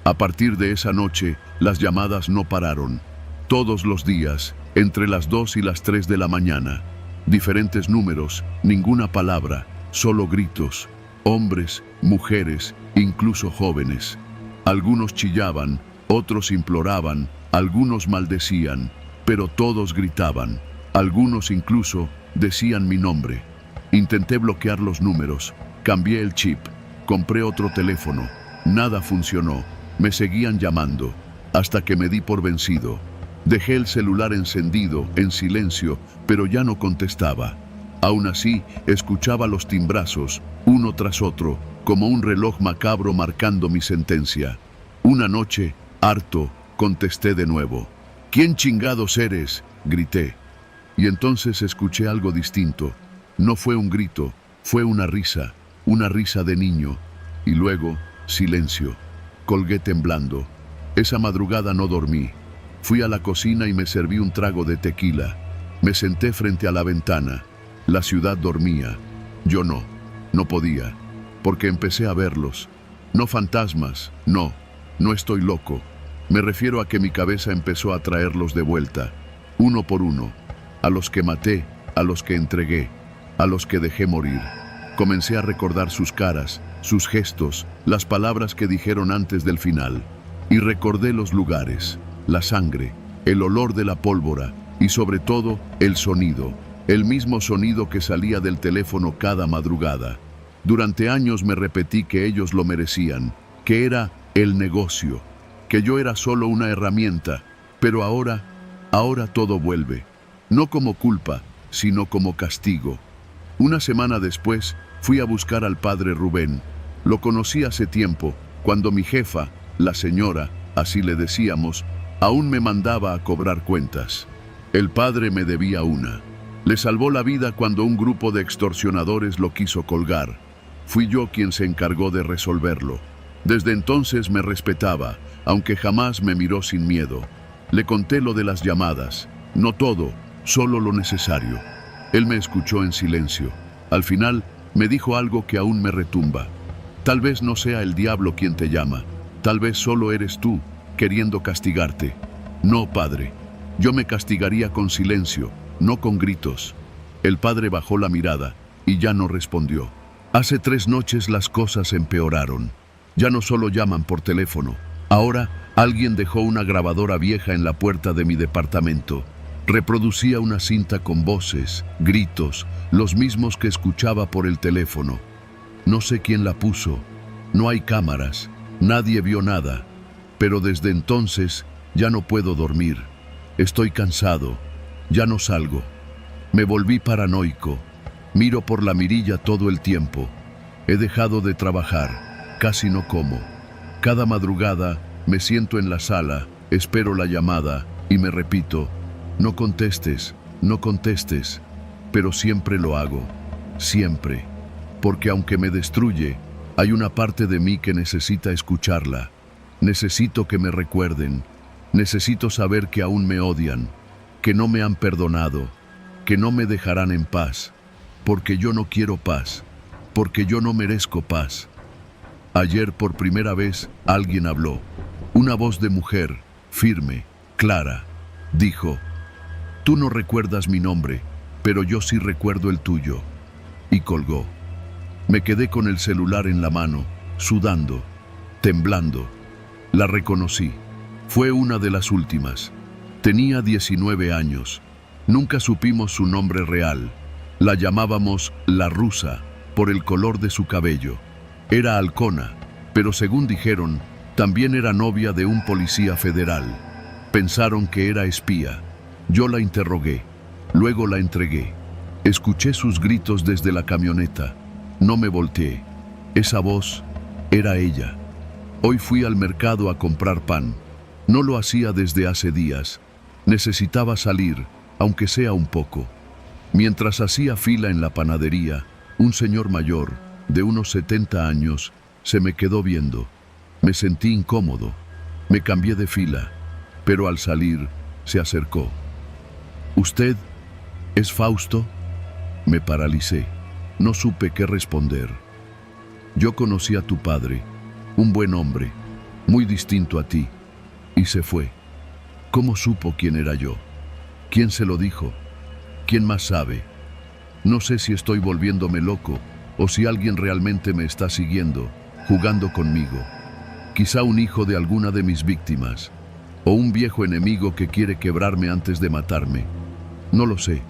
A partir de esa noche, las llamadas no pararon. Todos los días, entre las 2 y las 3 de la mañana. Diferentes números, ninguna palabra, solo gritos. Hombres, mujeres, incluso jóvenes. Algunos chillaban, otros imploraban, algunos maldecían, pero todos gritaban. Algunos incluso decían mi nombre. Intenté bloquear los números, cambié el chip, compré otro teléfono. Nada funcionó, me seguían llamando, hasta que me di por vencido. Dejé el celular encendido, en silencio, pero ya no contestaba. Aún así, escuchaba los timbrazos, uno tras otro, como un reloj macabro marcando mi sentencia. Una noche, harto, contesté de nuevo. ¿Quién chingados eres?, grité. Y entonces escuché algo distinto. No fue un grito, fue una risa de niño. Y luego, silencio. Colgué temblando. Esa madrugada no dormí. Fui a la cocina y me serví un trago de tequila. Me senté frente a la ventana. La ciudad dormía. Yo no podía, porque empecé a verlos. No fantasmas, no estoy loco. Me refiero a que mi cabeza empezó a traerlos de vuelta, uno por uno. A los que maté, a los que entregué, a los que dejé morir. Comencé a recordar sus caras, sus gestos, las palabras que dijeron antes del final. Y recordé los lugares, la sangre, el olor de la pólvora y sobre todo el sonido, el mismo sonido que salía del teléfono cada madrugada. Durante años me repetí que ellos lo merecían, que era el negocio, que yo era solo una herramienta, pero ahora todo vuelve. No como culpa, sino como castigo. Una semana después, fui a buscar al padre Rubén. Lo conocí hace tiempo, cuando mi jefa, la señora, así le decíamos, aún me mandaba a cobrar cuentas. El padre me debía una. Le salvó la vida cuando un grupo de extorsionadores lo quiso colgar. Fui yo quien se encargó de resolverlo. Desde entonces me respetaba, aunque jamás me miró sin miedo. Le conté lo de las llamadas. No todo, solo lo necesario. Él me escuchó en silencio. Al final, me dijo algo que aún me retumba. Tal vez no sea el diablo quien te llama. Tal vez solo eres tú, queriendo castigarte. No, padre. Yo me castigaría con silencio, no con gritos. El padre bajó la mirada y ya no respondió. Hace 3 noches las cosas empeoraron. Ya no solo llaman por teléfono. Ahora, alguien dejó una grabadora vieja en la puerta de mi departamento. Reproducía una cinta con voces, gritos, los mismos que escuchaba por el teléfono. No sé quién la puso. No hay cámaras. Nadie vio nada. Pero desde entonces ya no puedo dormir. Estoy cansado. Ya no salgo. Me volví paranoico. Miro por la mirilla todo el tiempo. He dejado de trabajar. Casi no como. Cada madrugada me siento en la sala, espero la llamada y me repito, no contestes, no contestes. Pero siempre lo hago. Siempre. Porque aunque me destruye, hay una parte de mí que necesita escucharla. Necesito que me recuerden. Necesito saber que aún me odian, que no me han perdonado, que no me dejarán en paz, porque yo no quiero paz, porque yo no merezco paz. Ayer por primera vez alguien habló. Una voz de mujer, firme, clara, dijo, «Tú no recuerdas mi nombre, pero yo sí recuerdo el tuyo». Y colgó. Me quedé con el celular en la mano, sudando, temblando. La reconocí. Fue una de las últimas. Tenía 19 años. Nunca supimos su nombre real. La llamábamos la rusa por el color de su cabello. Era halcona, pero según dijeron, también era novia de un policía federal. Pensaron que era espía. Yo la interrogué. Luego la entregué. Escuché sus gritos desde la camioneta. No me volteé. Esa voz era ella. Hoy fui al mercado a comprar pan. No lo hacía desde hace días. Necesitaba salir, aunque sea un poco. Mientras hacía fila en la panadería, un señor mayor, de unos 70 años, se me quedó viendo. Me sentí incómodo. Me cambié de fila, pero al salir, se acercó. ¿Usted es Fausto? Me paralicé. No supe qué responder. Yo conocí a tu padre, un buen hombre, muy distinto a ti. Y se fue. ¿Cómo supo quién era yo? ¿Quién se lo dijo? ¿Quién más sabe? No sé si estoy volviéndome loco o si alguien realmente me está siguiendo, jugando conmigo. Quizá un hijo de alguna de mis víctimas, o un viejo enemigo que quiere quebrarme antes de matarme. No lo sé,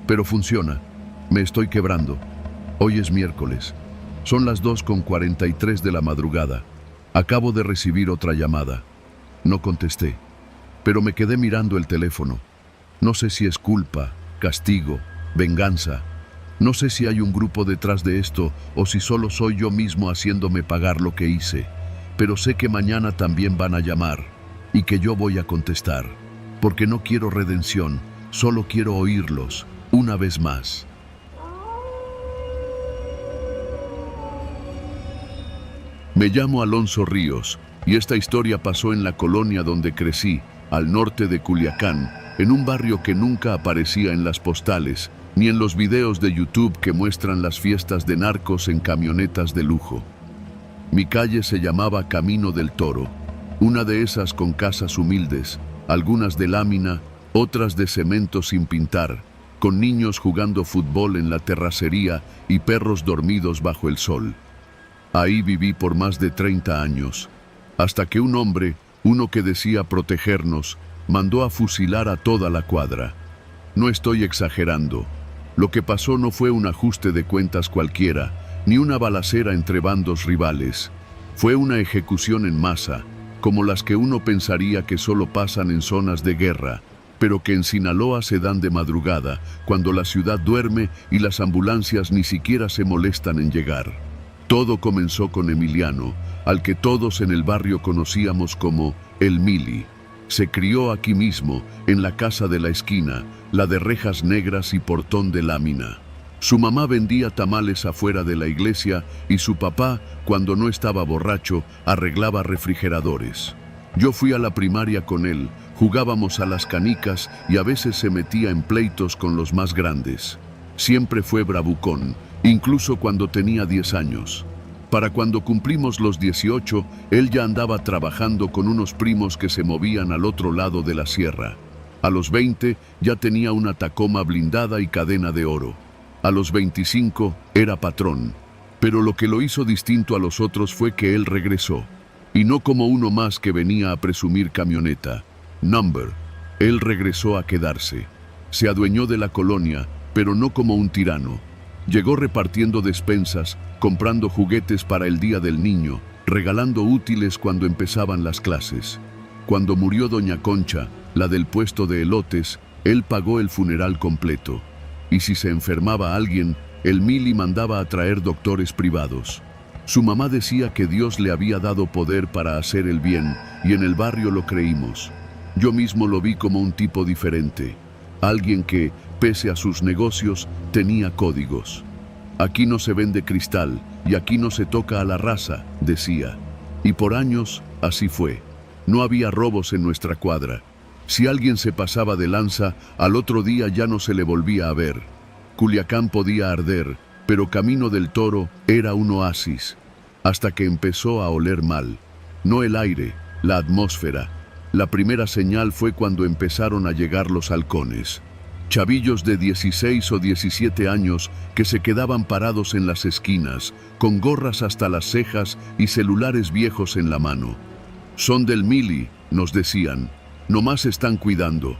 pero funciona. Me estoy quebrando. Hoy es miércoles. Son las 2:43 de la madrugada. Acabo de recibir otra llamada. No contesté, pero me quedé mirando el teléfono. No sé si es culpa, castigo, venganza. No sé si hay un grupo detrás de esto o si solo soy yo mismo haciéndome pagar lo que hice. Pero sé que mañana también van a llamar y que yo voy a contestar. Porque no quiero redención, solo quiero oírlos, una vez más. Me llamo Alonso Ríos. Y esta historia pasó en la colonia donde crecí, al norte de Culiacán, en un barrio que nunca aparecía en las postales, ni en los videos de YouTube que muestran las fiestas de narcos en camionetas de lujo. Mi calle se llamaba Camino del Toro, una de esas con casas humildes, algunas de lámina, otras de cemento sin pintar, con niños jugando fútbol en la terracería y perros dormidos bajo el sol. Ahí viví por más de 30 años. Hasta que un hombre, uno que decía protegernos, mandó a fusilar a toda la cuadra. No estoy exagerando. Lo que pasó no fue un ajuste de cuentas cualquiera, ni una balacera entre bandos rivales. Fue una ejecución en masa, como las que uno pensaría que solo pasan en zonas de guerra, pero que en Sinaloa se dan de madrugada, cuando la ciudad duerme y las ambulancias ni siquiera se molestan en llegar. Todo comenzó con Emiliano, al que todos en el barrio conocíamos como el Mili. Se crió aquí mismo, en la casa de la esquina, la de rejas negras y portón de lámina. Su mamá vendía tamales afuera de la iglesia y su papá, cuando no estaba borracho, arreglaba refrigeradores. Yo fui a la primaria con él, jugábamos a las canicas y a veces se metía en pleitos con los más grandes. Siempre fue bravucón, incluso cuando tenía 10 años. Para cuando cumplimos los 18, él ya andaba trabajando con unos primos que se movían al otro lado de la sierra. A los 20 ya tenía una Tacoma blindada y cadena de oro. A los 25 era patrón. Pero lo que lo hizo distinto a los otros fue que él regresó. Y no como uno más que venía a presumir camioneta. Number. Él regresó a quedarse. Se adueñó de la colonia, pero no como un tirano. Llegó repartiendo despensas, comprando juguetes para el Día del Niño, regalando útiles cuando empezaban las clases. Cuando murió doña Concha, la del puesto de elotes, él pagó el funeral completo. Y si se enfermaba alguien, el Mili mandaba a traer doctores privados. Su mamá decía que Dios le había dado poder para hacer el bien, y en el barrio lo creímos. Yo mismo lo vi como un tipo diferente. Alguien que, pese a sus negocios, tenía códigos. Aquí no se vende cristal, y aquí no se toca a la raza, decía. Y por años, así fue. No había robos en nuestra cuadra. Si alguien se pasaba de lanza, al otro día ya no se le volvía a ver. Culiacán podía arder, pero Camino del Toro era un oasis. Hasta que empezó a oler mal. No el aire, la atmósfera. La primera señal fue cuando empezaron a llegar los halcones. Chavillos de 16 o 17 años que se quedaban parados en las esquinas, con gorras hasta las cejas y celulares viejos en la mano. Son del Mili, nos decían. Nomás están cuidando.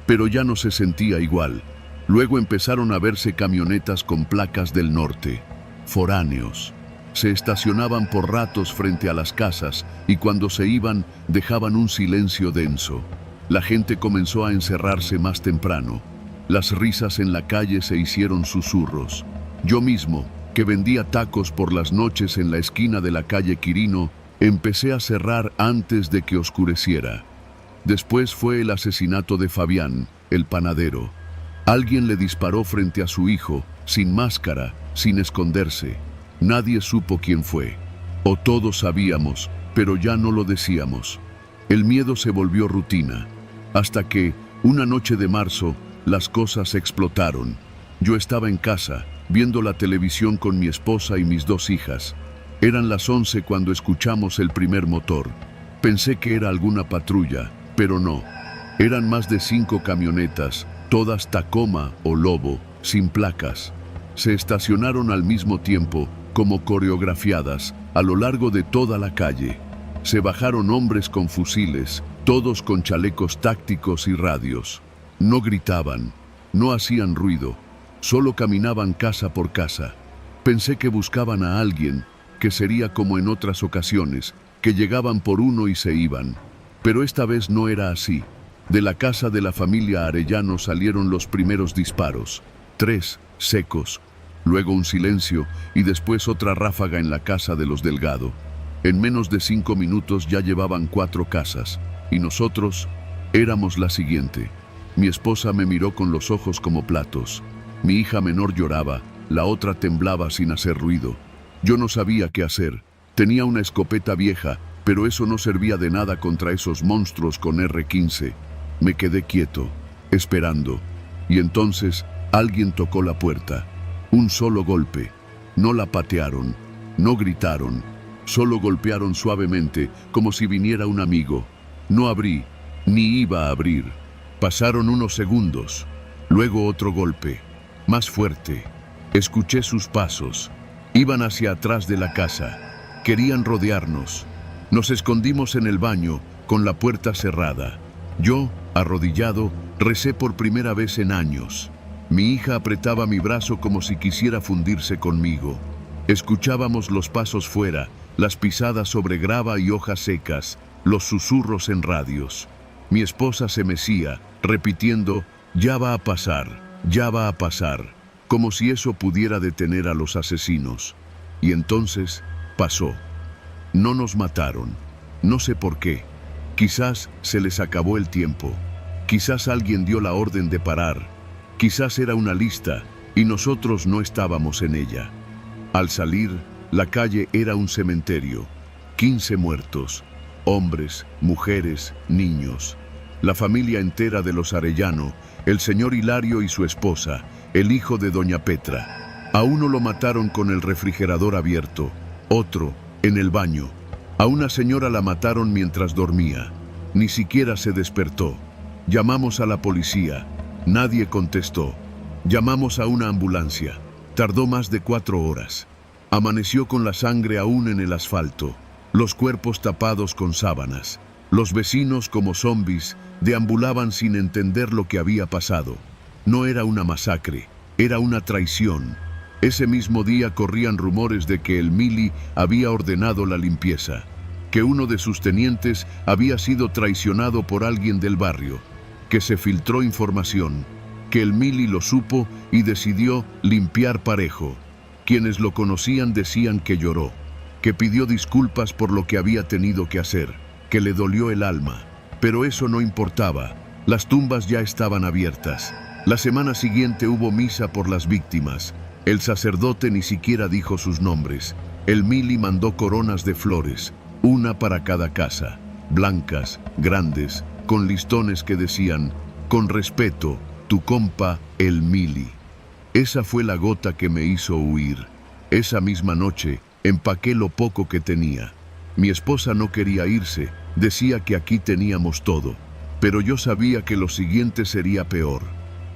Pero ya no se sentía igual. Luego empezaron a verse camionetas con placas del norte. Foráneos. Se estacionaban por ratos frente a las casas y cuando se iban dejaban un silencio denso. La gente comenzó a encerrarse más temprano. Las risas en la calle se hicieron susurros. Yo mismo, que vendía tacos por las noches en la esquina de la calle Quirino, empecé a cerrar antes de que oscureciera. Después fue el asesinato de Fabián, el panadero. Alguien le disparó frente a su hijo, sin máscara, sin esconderse. Nadie supo quién fue. O todos sabíamos, pero ya no lo decíamos. El miedo se volvió rutina, hasta que, una noche de marzo, las cosas explotaron. Yo estaba en casa, viendo la televisión con mi esposa y mis 2 hijas. Eran las 11 cuando escuchamos el primer motor. Pensé que era alguna patrulla, pero no. Eran más de 5 camionetas, todas Tacoma o Lobo, sin placas. Se estacionaron al mismo tiempo, como coreografiadas, a lo largo de toda la calle. Se bajaron hombres con fusiles, todos con chalecos tácticos y radios. No gritaban, no hacían ruido, solo caminaban casa por casa. Pensé que buscaban a alguien, que sería como en otras ocasiones, que llegaban por uno y se iban. Pero esta vez no era así. De la casa de la familia Arellano salieron los primeros disparos. 3, secos. Luego un silencio y después otra ráfaga en la casa de los Delgado. En menos de 5 minutos ya llevaban 4 casas. Y nosotros éramos la siguiente. Mi esposa me miró con los ojos como platos. Mi hija menor lloraba, la otra temblaba sin hacer ruido. Yo no sabía qué hacer. Tenía una escopeta vieja, pero eso no servía de nada contra esos monstruos con R-15. Me quedé quieto, esperando. Y entonces alguien tocó la puerta. Un solo golpe. No la patearon, no gritaron. Solo golpearon suavemente, como si viniera un amigo. No abrí, ni iba a abrir. Pasaron unos segundos. Luego otro golpe, más fuerte. Escuché sus pasos. Iban hacia atrás de la casa. Querían rodearnos. Nos escondimos en el baño, con la puerta cerrada. Yo, arrodillado, recé por primera vez en años. Mi hija apretaba mi brazo como si quisiera fundirse conmigo. Escuchábamos los pasos fuera, las pisadas sobre grava y hojas secas, los susurros en radios. Mi esposa se mecía, repitiendo, ya va a pasar, como si eso pudiera detener a los asesinos. Y entonces pasó. No nos mataron. No sé por qué. Quizás se les acabó el tiempo. Quizás alguien dio la orden de parar. Quizás era una lista y nosotros no estábamos en ella. Al salir, la calle era un cementerio. 15 muertos. Hombres, mujeres, niños. La familia entera de los Arellano, el señor Hilario y su esposa, el hijo de doña Petra. A uno lo mataron con el refrigerador abierto, otro en el baño. A una señora la mataron mientras dormía. Ni siquiera se despertó. Llamamos a la policía. Nadie contestó. Llamamos a una ambulancia. Tardó más de 4 horas. Amaneció con la sangre aún en el asfalto, los cuerpos tapados con sábanas. Los vecinos, como zombies, deambulaban sin entender lo que había pasado. No era una masacre, era una traición. Ese mismo día corrían rumores de que el Mili había ordenado la limpieza, que uno de sus tenientes había sido traicionado por alguien del barrio, que se filtró información, que el Mili lo supo y decidió limpiar parejo. Quienes lo conocían decían que lloró, que pidió disculpas por lo que había tenido que hacer, que le dolió el alma. Pero eso no importaba, las tumbas ya estaban abiertas. La semana siguiente hubo misa por las víctimas. El sacerdote ni siquiera dijo sus nombres. El Mili mandó coronas de flores, una para cada casa, blancas, grandes, con listones que decían: con respeto, tu compa, el Mili. Esa fue la gota que me hizo huir. Esa misma noche empaqué lo poco que tenía. Mi esposa no quería irse, decía que aquí teníamos todo. Pero yo sabía que lo siguiente sería peor.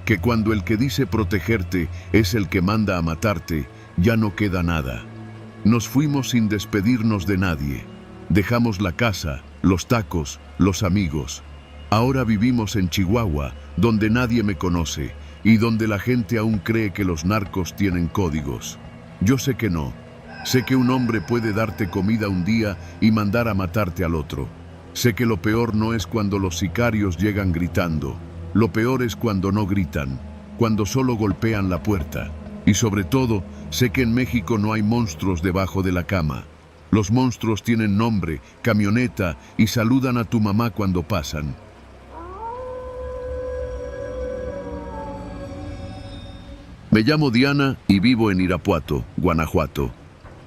Que cuando el que dice protegerte es el que manda a matarte, ya no queda nada. Nos fuimos sin despedirnos de nadie. Dejamos la casa, los tacos, los amigos. Ahora vivimos en Chihuahua, donde nadie me conoce y donde la gente aún cree que los narcos tienen códigos. Yo sé que no. Sé que un hombre puede darte comida un día y mandar a matarte al otro. Sé que lo peor no es cuando los sicarios llegan gritando. Lo peor es cuando no gritan, cuando solo golpean la puerta. Y sobre todo, sé que en México no hay monstruos debajo de la cama. Los monstruos tienen nombre, camioneta y saludan a tu mamá cuando pasan. Me llamo Diana y vivo en Irapuato, Guanajuato.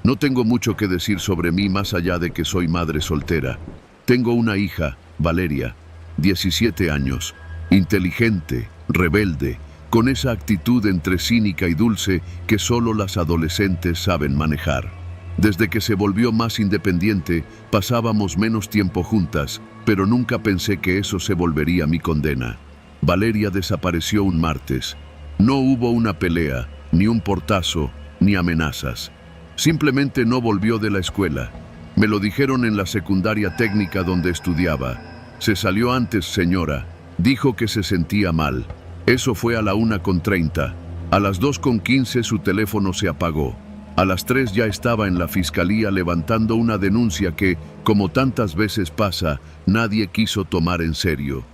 No tengo mucho que decir sobre mí más allá de que soy madre soltera. Tengo una hija, Valeria, 17 años, inteligente, rebelde, con esa actitud entre cínica y dulce que solo las adolescentes saben manejar. Desde que se volvió más independiente, pasábamos menos tiempo juntas, pero nunca pensé que eso se volvería mi condena. Valeria desapareció un martes. No hubo una pelea, ni un portazo, ni amenazas. Simplemente no volvió de la escuela. Me lo dijeron en la secundaria técnica donde estudiaba. Se salió antes, señora. Dijo que se sentía mal. Eso fue a la 1:30. A las 2:15 su teléfono se apagó. A las 3 ya estaba en la fiscalía levantando una denuncia que, como tantas veces pasa, nadie quiso tomar en serio.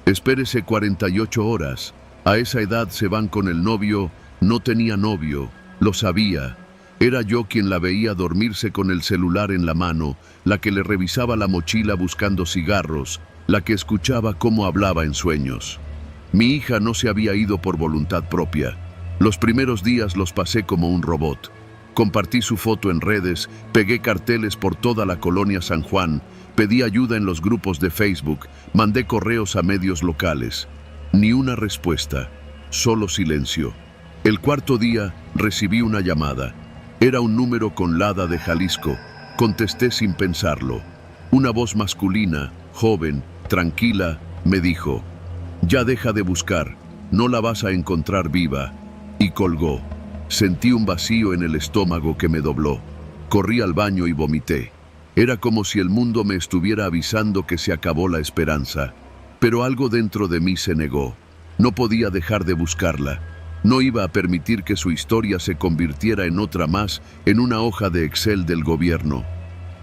Espérese 48 horas. A esa edad se van con el novio. No tenía novio, lo sabía. Era yo quien la veía dormirse con el celular en la mano, la que le revisaba la mochila buscando cigarros, la que escuchaba cómo hablaba en sueños. Mi hija no se había ido por voluntad propia. Los primeros días los pasé como un robot. Compartí su foto en redes, pegué carteles por toda la colonia San Juan, pedí ayuda en los grupos de Facebook, mandé correos a medios locales. Ni una respuesta, solo silencio. El cuarto día recibí una llamada. Era un número con Lada de Jalisco. Contesté sin pensarlo. Una voz masculina, joven, tranquila, me dijo: ya deja de buscar, no la vas a encontrar viva. Y colgó. Sentí un vacío en el estómago que me dobló. Corrí al baño y vomité. Era como si el mundo me estuviera avisando que se acabó la esperanza. Pero algo dentro de mí se negó. No podía dejar de buscarla. No iba a permitir que su historia se convirtiera en otra más, en una hoja de Excel del gobierno.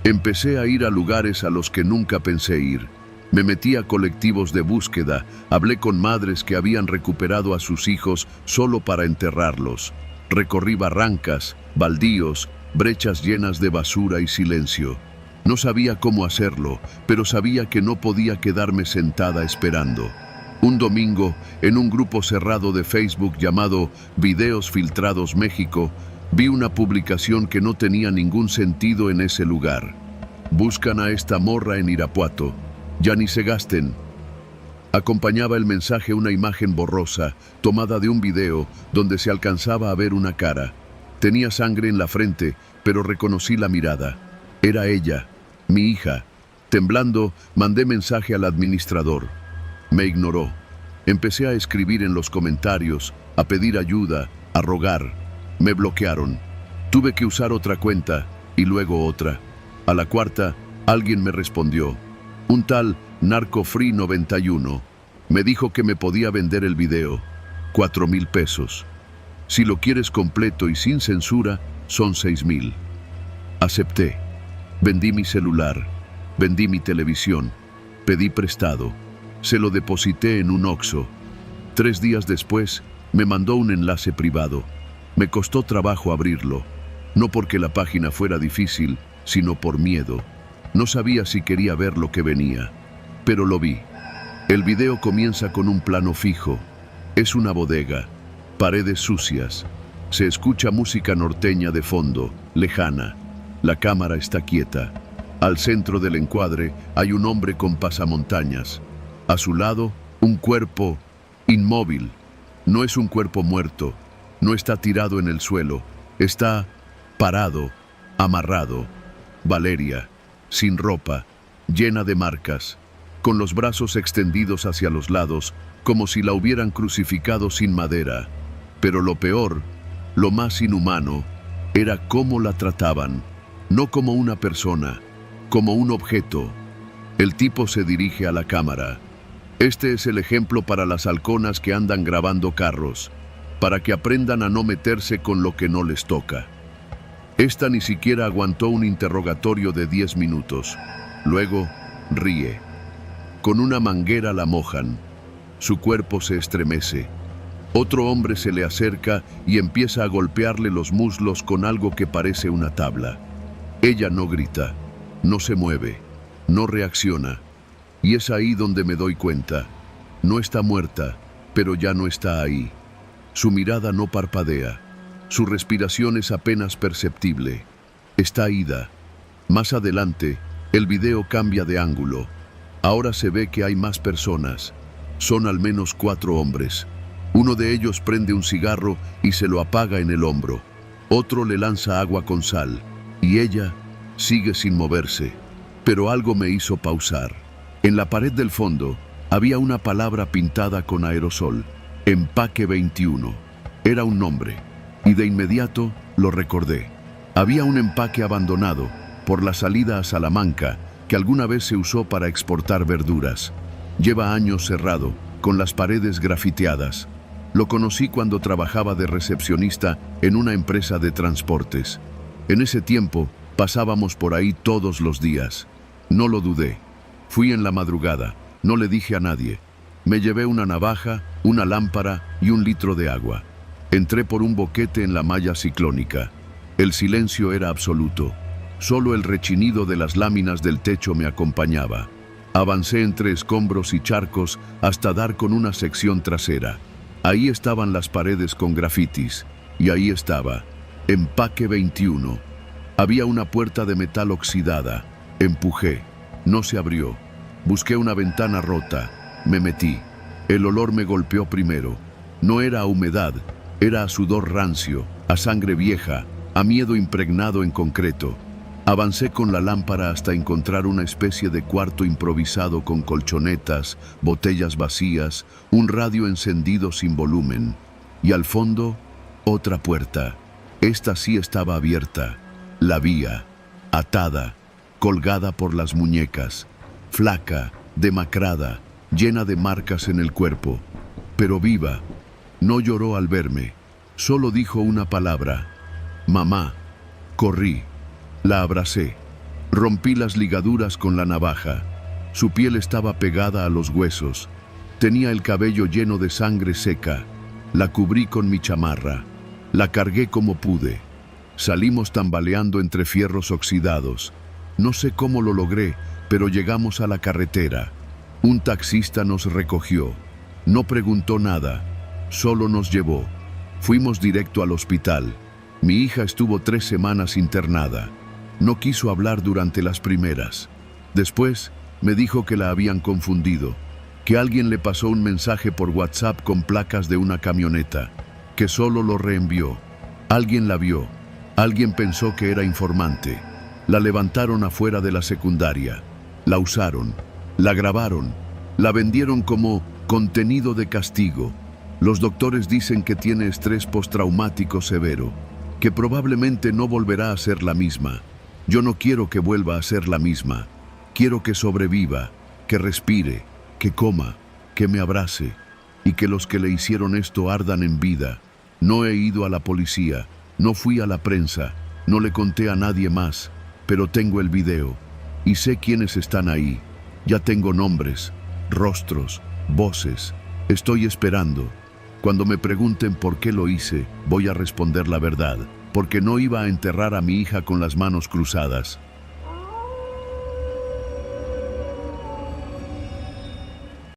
Empecé a ir a lugares a los que nunca pensé ir. Me metí a colectivos de búsqueda, hablé con madres que habían recuperado a sus hijos solo para enterrarlos. Recorrí barrancas, baldíos, brechas llenas de basura y silencio. No sabía cómo hacerlo, pero sabía que no podía quedarme sentada esperando. Un domingo, en un grupo cerrado de Facebook llamado Videos Filtrados México, vi una publicación que no tenía ningún sentido en ese lugar. Buscan a esta morra en Irapuato. Ya ni se gasten. Acompañaba el mensaje una imagen borrosa, tomada de un video, donde se alcanzaba a ver una cara. Tenía sangre en la frente, pero reconocí la mirada. Era ella, mi hija. Temblando, mandé mensaje al administrador. Me ignoró. Empecé a escribir en los comentarios, a pedir ayuda, a rogar. Me bloquearon. Tuve que usar otra cuenta, y luego otra. A la cuarta, alguien me respondió. Un tal NarcoFree91 me dijo que me podía vender el video. 4,000 pesos. Si lo quieres completo y sin censura, son 6,000. Acepté. Vendí mi celular. Vendí mi televisión. Pedí prestado. Se lo deposité en un Oxxo. 3 días después, me mandó un enlace privado. Me costó trabajo abrirlo. No porque la página fuera difícil, sino por miedo. No sabía si quería ver lo que venía. Pero lo vi. El video comienza con un plano fijo. Es una bodega. Paredes sucias. Se escucha música norteña de fondo, lejana. La cámara está quieta. Al centro del encuadre hay un hombre con pasamontañas. A su lado, un cuerpo inmóvil. No es un cuerpo muerto. No está tirado en el suelo. Está parado, amarrado. Valeria, sin ropa, llena de marcas, con los brazos extendidos hacia los lados, como si la hubieran crucificado sin madera. Pero lo peor, lo más inhumano, era cómo la trataban. No como una persona, como un objeto. El tipo se dirige a la cámara. Este es el ejemplo para las halconas que andan grabando carros, para que aprendan a no meterse con lo que no les toca. Esta ni siquiera aguantó un interrogatorio de 10 minutos. Luego, ríe. Con una manguera la mojan. Su cuerpo se estremece. Otro hombre se le acerca y empieza a golpearle los muslos con algo que parece una tabla. Ella no grita, no se mueve, no reacciona. Y es ahí donde me doy cuenta. No está muerta, pero ya no está ahí. Su mirada no parpadea. Su respiración es apenas perceptible. Está ida. Más adelante, el video cambia de ángulo. Ahora se ve que hay más personas. Son al menos 4 hombres. Uno de ellos prende un cigarro y se lo apaga en el hombro. Otro le lanza agua con sal. Y ella sigue sin moverse. Pero algo me hizo pausar. En la pared del fondo había una palabra pintada con aerosol. Empaque 21. Era un nombre. Y de inmediato lo recordé. Había un empaque abandonado por la salida a Salamanca que alguna vez se usó para exportar verduras. Lleva años cerrado, con las paredes grafiteadas. Lo conocí cuando trabajaba de recepcionista en una empresa de transportes. En ese tiempo pasábamos por ahí todos los días. No lo dudé. Fui en la madrugada. No le dije a nadie. Me llevé una navaja, una lámpara y 1 litro de agua. Entré por un boquete en la malla ciclónica. El silencio era absoluto. Solo el rechinido de las láminas del techo me acompañaba. Avancé entre escombros y charcos hasta dar con una sección trasera. Ahí estaban las paredes con grafitis. Y ahí estaba, Empaque 21. Había una puerta de metal oxidada. Empujé. No se abrió. Busqué una ventana rota. Me metí. El olor me golpeó primero. No era a humedad. Era a sudor rancio, a sangre vieja, a miedo impregnado en concreto. Avancé con la lámpara hasta encontrar una especie de cuarto improvisado con colchonetas, botellas vacías, un radio encendido sin volumen. Y al fondo, otra puerta. Esta sí estaba abierta. La vía, atada, colgada por las muñecas, flaca, demacrada, llena de marcas en el cuerpo, pero viva. No lloró al verme, solo dijo una palabra: mamá. Corrí, la abracé, rompí las ligaduras con la navaja. Su piel estaba pegada a los huesos, tenía el cabello lleno de sangre seca. La cubrí con mi chamarra, la cargué como pude. Salimos tambaleando entre fierros oxidados. No sé cómo lo logré, pero llegamos a la carretera. Un taxista nos recogió. No preguntó nada, solo nos llevó. Fuimos directo al hospital. Mi hija estuvo 3 semanas internada. No quiso hablar durante las primeras. Después me dijo que la habían confundido, que alguien le pasó un mensaje por WhatsApp con placas de una camioneta, que solo lo reenvió. Alguien la vio, alguien pensó que era informante. La levantaron afuera de la secundaria, la usaron, la grabaron, la vendieron como contenido de castigo. Los doctores dicen que tiene estrés postraumático severo, que probablemente no volverá a ser la misma. Yo no quiero que vuelva a ser la misma. Quiero que sobreviva, que respire, que coma, que me abrace y que los que le hicieron esto ardan en vida. No he ido a la policía, no fui a la prensa, no le conté a nadie más, pero tengo el video y sé quiénes están ahí. Ya tengo nombres, rostros, voces. Estoy esperando. Cuando me pregunten por qué lo hice, voy a responder la verdad, porque no iba a enterrar a mi hija con las manos cruzadas.